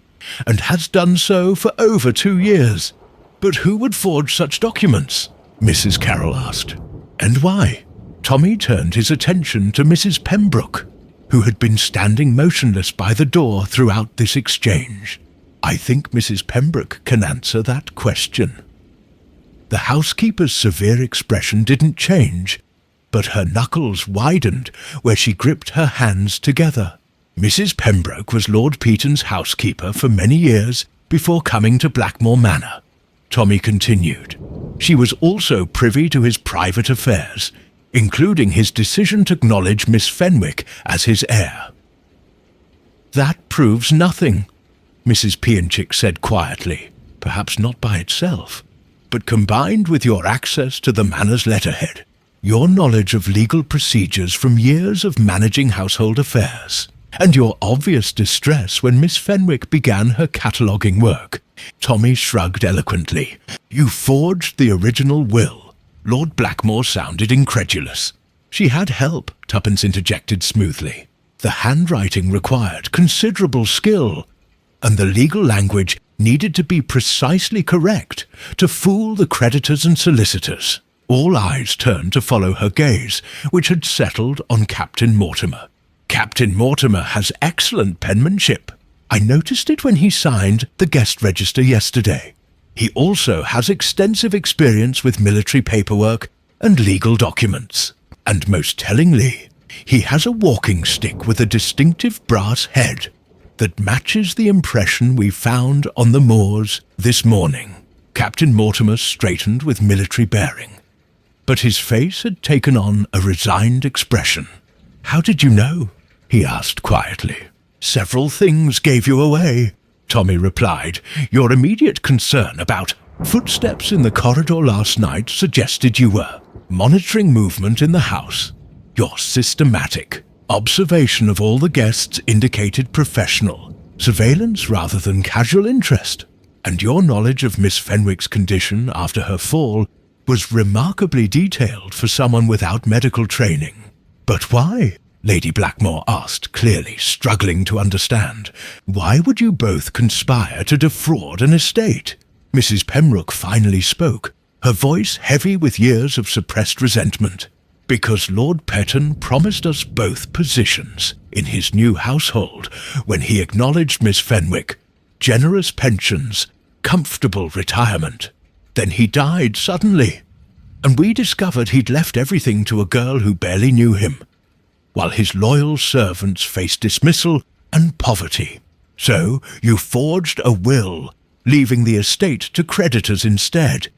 Speaker 1: and has done so for over 2 years. But who would forge such documents? Mrs. Carroll asked. And why? Tommy turned his attention to Mrs. Pembroke, who had been standing motionless by the door throughout this exchange. I think Mrs. Pembroke can answer that question. The housekeeper's severe expression didn't change, but her knuckles widened where she gripped her hands together. Mrs. Pembroke was Lord Peaton's housekeeper for many years before coming to Blackmore Manor. Tommy continued. She was also privy to his private affairs, including his decision to acknowledge Miss Fenwick as his heir. That proves nothing, Mrs. Pianchik said quietly, perhaps not by itself, but combined with your access to the manor's letterhead, your knowledge of legal procedures from years of managing household affairs, and your obvious distress when Miss Fenwick began her cataloguing work. Tommy shrugged eloquently. You forged the original will. Lord Blackmore sounded incredulous. She had help, Tuppence interjected smoothly. The handwriting required considerable skill, and the legal language needed to be precisely correct to fool the creditors and solicitors. All eyes turned to follow her gaze, which had settled on Captain Mortimer. Captain Mortimer has excellent penmanship. I noticed it when he signed the guest register yesterday. He also has extensive experience with military paperwork and legal documents. And most tellingly, he has a walking stick with a distinctive brass head that matches the impression we found on the moors this morning. Captain Mortimer straightened with military bearing, but his face had taken on a resigned expression. How did you know? He asked quietly. Several things gave you away, Tommy replied. Your immediate concern about footsteps in the corridor last night suggested you were monitoring movement in the house. Your systematic observation of all the guests indicated professional surveillance rather than casual interest, and your knowledge of Miss Fenwick's condition after her fall was remarkably detailed for someone without medical training. But why? Lady Blackmore asked, clearly struggling to understand. Why would you both conspire to defraud an estate? Mrs. Pembroke finally spoke, her voice heavy with years of suppressed resentment. Because Lord Peaton promised us both positions in his new household when he acknowledged Miss Fenwick, generous pensions, comfortable retirement. Then he died suddenly, and we discovered he'd left everything to a girl who barely knew him, while his loyal servants faced dismissal and poverty. So you forged a will, leaving the estate to creditors instead,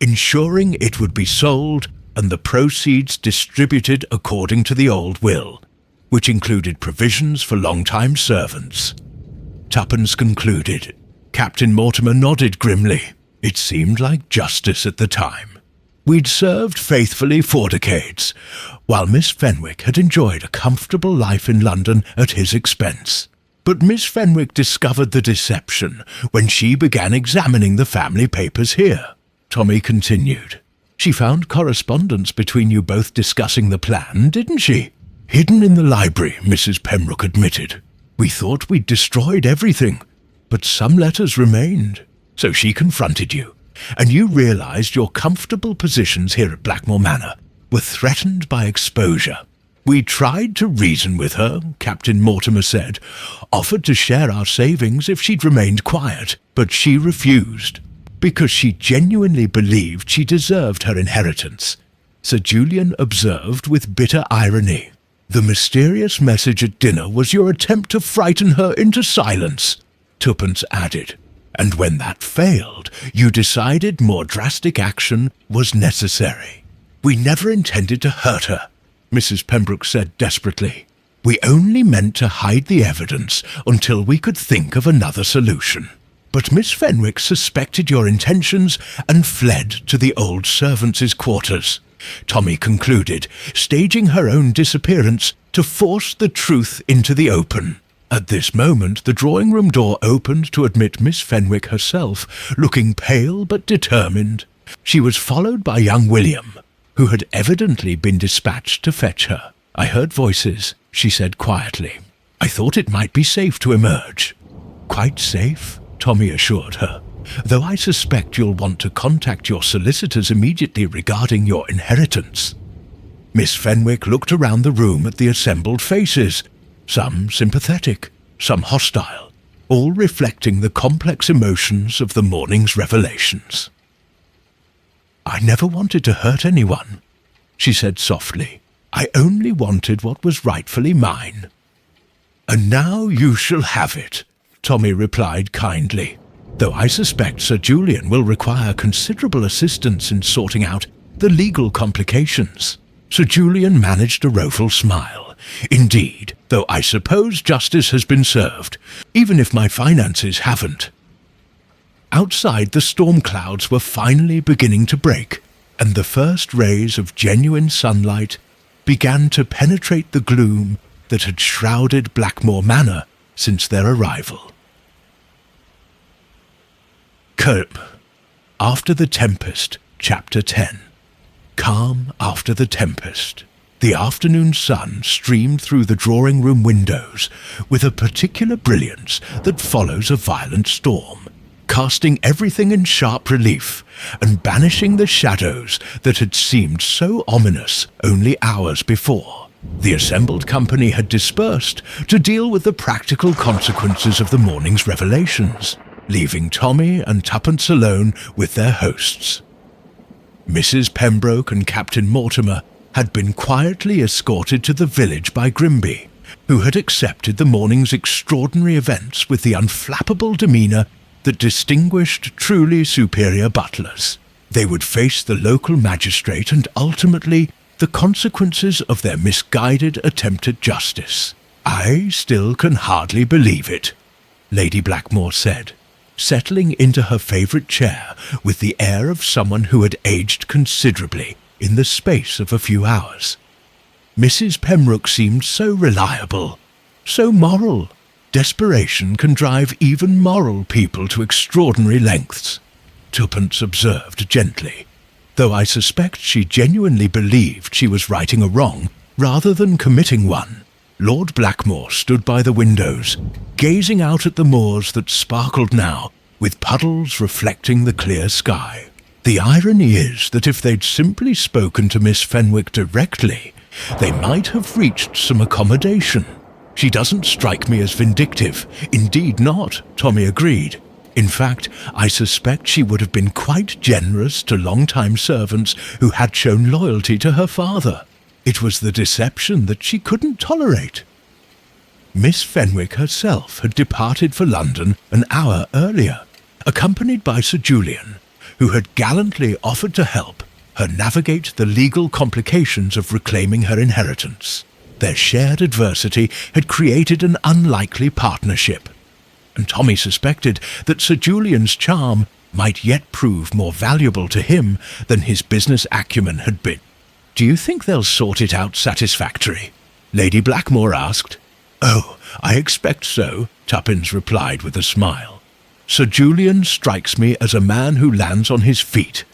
Speaker 1: ensuring it would be sold and the proceeds distributed according to the old will, which included provisions for long-time servants. Tuppence concluded. Captain Mortimer nodded grimly. It seemed like justice at the time. We'd served faithfully 4 decades, while Miss Fenwick had enjoyed a comfortable life in London at his expense. But Miss Fenwick discovered the deception when she began examining the family papers here, Tommy continued. She found correspondence between you both discussing the plan, didn't she? Hidden in the library, Mrs. Pembroke admitted. We thought we'd destroyed everything, but some letters remained. So she confronted you, and you realized your comfortable positions here at Blackmore Manor were threatened by exposure. We tried to reason with her, Captain Mortimer said, offered to share our savings if she'd remained quiet, but she refused, because she genuinely believed she deserved her inheritance. Sir Julian observed with bitter irony. The mysterious message at dinner was your attempt to frighten her into silence, Tuppence added. And when that failed, you decided more drastic action was necessary. We never intended to hurt her, Mrs. Pembroke said desperately. We only meant to hide the evidence until we could think of another solution. But Miss Fenwick suspected your intentions and fled to the old servants' quarters, Tommy concluded, staging her own disappearance to force the truth into the open. At this moment, the drawing-room door opened to admit Miss Fenwick herself, looking pale but determined. She was followed by young William, who had evidently been dispatched to fetch her. I heard voices, she said quietly. I thought it might be safe to emerge. Quite safe, Tommy assured her, though I suspect you'll want to contact your solicitors immediately regarding your inheritance. Miss Fenwick looked around the room at the assembled faces, some sympathetic, some hostile, all reflecting the complex emotions of the morning's revelations. I never wanted to hurt anyone, she said softly. I only wanted what was rightfully mine. And now you shall have it, Tommy replied kindly, though I suspect Sir Julian will require considerable assistance in sorting out the legal complications. Sir Julian managed a rueful smile. Indeed, though I suppose justice has been served, even if my finances haven't. Outside, the storm clouds were finally beginning to break, and the first rays of genuine sunlight began to penetrate the gloom that had shrouded Blackmore Manor since their arrival. After the Tempest, Chapter 10. Calm after the tempest. The afternoon sun streamed through the drawing-room windows with a particular brilliance that follows a violent storm, casting everything in sharp relief and banishing the shadows that had seemed so ominous only hours before. The assembled company had dispersed to deal with the practical consequences of the morning's revelations, leaving Tommy and Tuppence alone with their hosts. Mrs. Pembroke and Captain Mortimer had been quietly escorted to the village by Grimby, who had accepted the morning's extraordinary events with the unflappable demeanour that distinguished truly superior butlers. They would face the local magistrate and ultimately the consequences of their misguided attempt at justice. I still can hardly believe it, Lady Blackmore said, settling into her favourite chair with the air of someone who had aged considerably in the space of a few hours. Mrs. Pembroke seemed so reliable, so moral. Desperation can drive even moral people to extraordinary lengths, Tuppence observed gently, though I suspect she genuinely believed she was righting a wrong rather than committing one. Lord Blackmore stood by the windows, gazing out at the moors that sparkled now, with puddles reflecting the clear sky. The irony is that if they'd simply spoken to Miss Fenwick directly, they might have reached some accommodation. She doesn't strike me as vindictive. Indeed not, Tommy agreed. In fact, I suspect she would have been quite generous to long-time servants who had shown loyalty to her father. It was the deception that she couldn't tolerate. Miss Fenwick herself had departed for London an hour earlier, accompanied by Sir Julian, who had gallantly offered to help her navigate the legal complications of reclaiming her inheritance. Their shared adversity had created an unlikely partnership, and Tommy suspected that Sir Julian's charm might yet prove more valuable to him than his business acumen had been. "Do you think they'll sort it out satisfactory?" Lady Blackmore asked. "Oh, I expect so," Tuppence replied with a smile. "Sir Julian strikes me as a man who lands on his feet,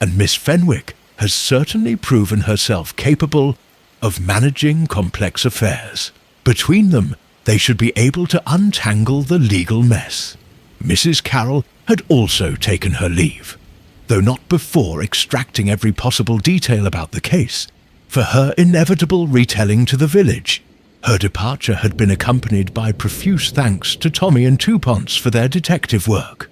Speaker 1: and Miss Fenwick has certainly proven herself capable of managing complex affairs. Between them, they should be able to untangle the legal mess." Mrs. Carroll had also taken her leave, though not before extracting every possible detail about the case, for her inevitable retelling to the village. Her departure had been accompanied by profuse thanks to Tommy and Tuppence for their detective work,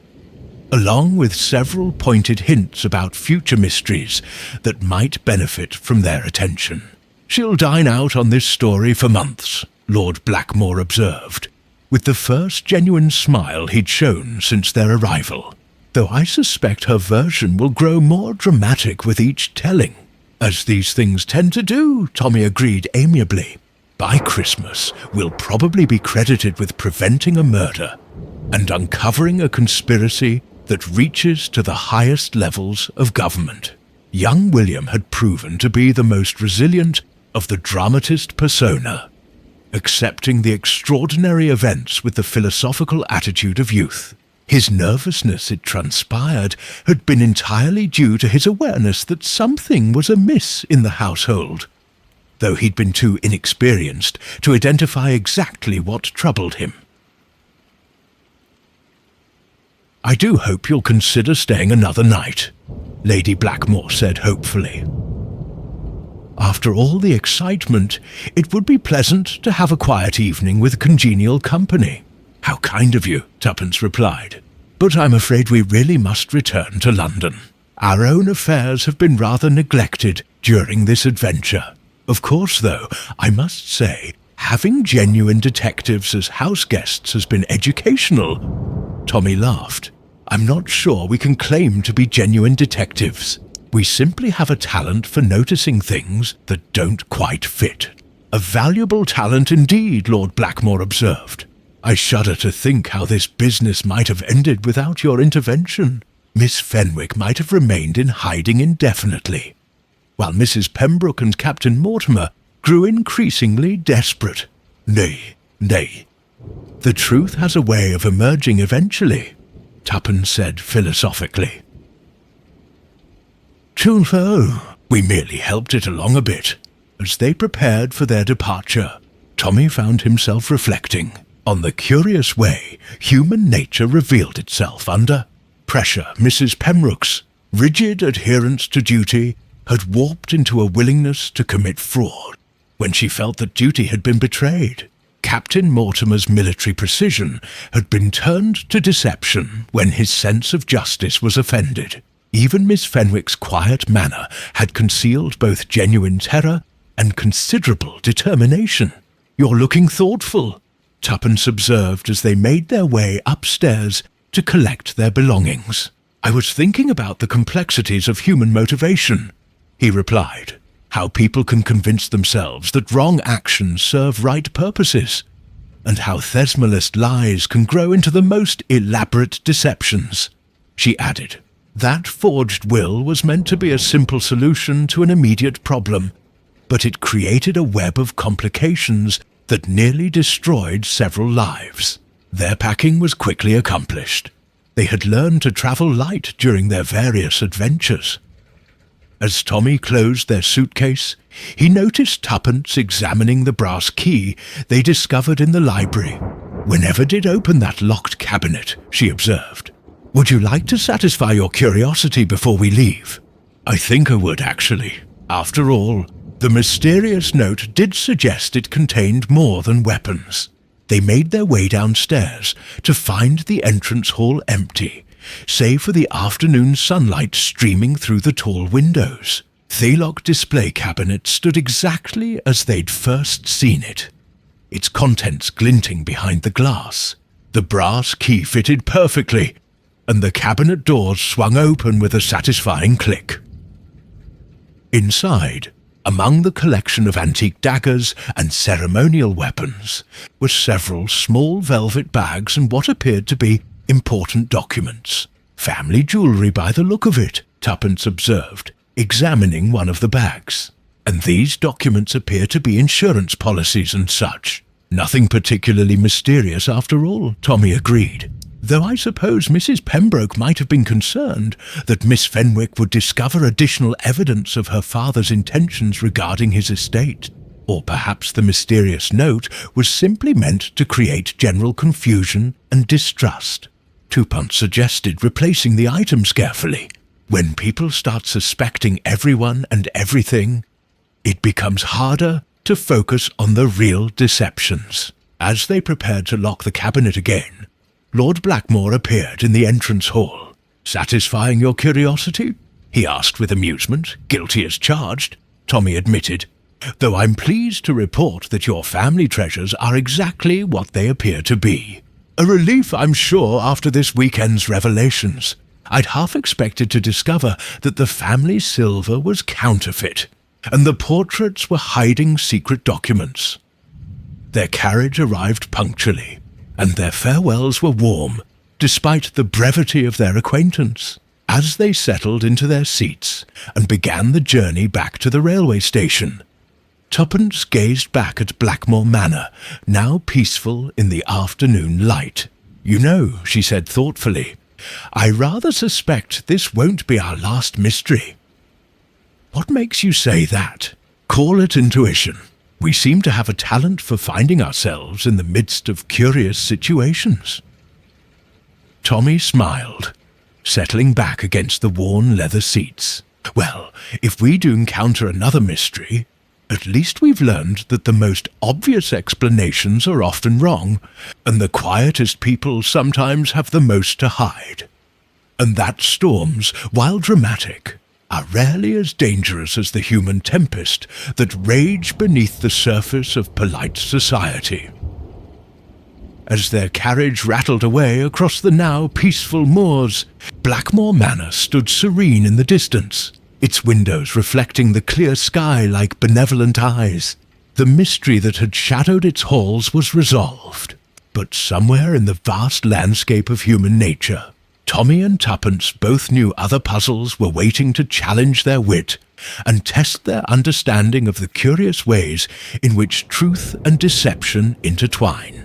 Speaker 1: along with several pointed hints about future mysteries that might benefit from their attention. "She'll dine out on this story for months," Lord Blackmore observed, with the first genuine smile he'd shown since their arrival, "though I suspect her version will grow more dramatic with each telling." "As these things tend to do," Tommy agreed amiably. "By Christmas, we'll probably be credited with preventing a murder and uncovering a conspiracy that reaches to the highest levels of government." Young William had proven to be the most resilient of the dramatist persona, accepting the extraordinary events with the philosophical attitude of youth. His nervousness, it transpired, had been entirely due to his awareness that something was amiss in the household, though he'd been too inexperienced to identify exactly what troubled him. "I do hope you'll consider staying another night," Lady Blackmore said hopefully. "After all the excitement, it would be pleasant to have a quiet evening with congenial company." "How kind of you," Tuppence replied. "But I'm afraid we really must return to London. Our own affairs have been rather neglected during this adventure. Of course, though, I must say, having genuine detectives as house guests has been educational." Tommy laughed. "I'm not sure we can claim to be genuine detectives. We simply have a talent for noticing things that don't quite fit." "A valuable talent indeed," Lord Blackmore observed. "I shudder to think how this business might have ended without your intervention. Miss Fenwick might have remained in hiding indefinitely, while Mrs. Pembroke and Captain Mortimer grew increasingly desperate. Nay, the truth has a way of emerging eventually," Tuppence said philosophically. "True, we merely helped it along a bit." As they prepared for their departure, Tommy found himself reflecting on the curious way human nature revealed itself under pressure. Mrs. Pembroke's rigid adherence to duty had warped into a willingness to commit fraud when she felt that duty had been betrayed. Captain Mortimer's military precision had been turned to deception when his sense of justice was offended. Even Miss Fenwick's quiet manner had concealed both genuine terror and considerable determination. "You're looking thoughtful," Tuppence observed as they made their way upstairs to collect their belongings. "I was thinking about the complexities of human motivation," he replied. "How people can convince themselves that wrong actions serve right purposes, and how Thesmalist lies can grow into the most elaborate deceptions." She added, "That forged will was meant to be a simple solution to an immediate problem, but it created a web of complications that nearly destroyed several lives." Their packing was quickly accomplished. They had learned to travel light during their various adventures. As Tommy closed their suitcase, he noticed Tuppence examining the brass key they discovered in the library. "We never did open that locked cabinet," she observed. "Would you like to satisfy your curiosity before we leave?" "I think I would, actually. After all, the mysterious note did suggest it contained more than weapons." They made their way downstairs to find the entrance hall empty, save for the afternoon sunlight streaming through the tall windows. The lock display cabinet stood exactly as they'd first seen it, its contents glinting behind the glass. The brass key fitted perfectly, and the cabinet doors swung open with a satisfying click. Inside, among the collection of antique daggers and ceremonial weapons, were several small velvet bags and what appeared to be important documents. Family jewellery by the look of it, Tuppence observed, examining one of the bags. And these documents appear to be insurance policies and such. Nothing particularly mysterious after all, Tommy agreed. Though I suppose Mrs. Pembroke might have been concerned that Miss Fenwick would discover additional evidence of her father's intentions regarding his estate. Or perhaps the mysterious note was simply meant to create general confusion and distrust. Tuppence suggested replacing the items carefully. When people start suspecting everyone and everything, it becomes harder to focus on the real deceptions. As they prepared to lock the cabinet again, Lord Blackmore appeared in the entrance hall. "Satisfying your curiosity?" he asked with amusement. "Guilty as charged," Tommy admitted, "though I'm pleased to report that your family treasures are exactly what they appear to be. A relief, I'm sure, after this weekend's revelations. I'd half expected to discover that the family silver was counterfeit, and the portraits were hiding secret documents." Their carriage arrived punctually, and their farewells were warm, despite the brevity of their acquaintance. As they settled into their seats and began the journey back to the railway station, Tuppence gazed back at Blackmore Manor, now peaceful in the afternoon light. "You know," she said thoughtfully, "I rather suspect this won't be our last mystery." "What makes you say that?" "Call it intuition. We seem to have a talent for finding ourselves in the midst of curious situations." Tommy smiled, settling back against the worn leather seats. "Well, if we do encounter another mystery, at least we've learned that the most obvious explanations are often wrong, and the quietest people sometimes have the most to hide. And that storms, while dramatic, are rarely as dangerous as the human tempest that rage beneath the surface of polite society." As their carriage rattled away across the now peaceful moors, Blackmore Manor stood serene in the distance, its windows reflecting the clear sky like benevolent eyes. The mystery that had shadowed its halls was resolved, but somewhere in the vast landscape of human nature, Tommy and Tuppence both knew other puzzles were waiting to challenge their wit and test their understanding of the curious ways in which truth and deception intertwine.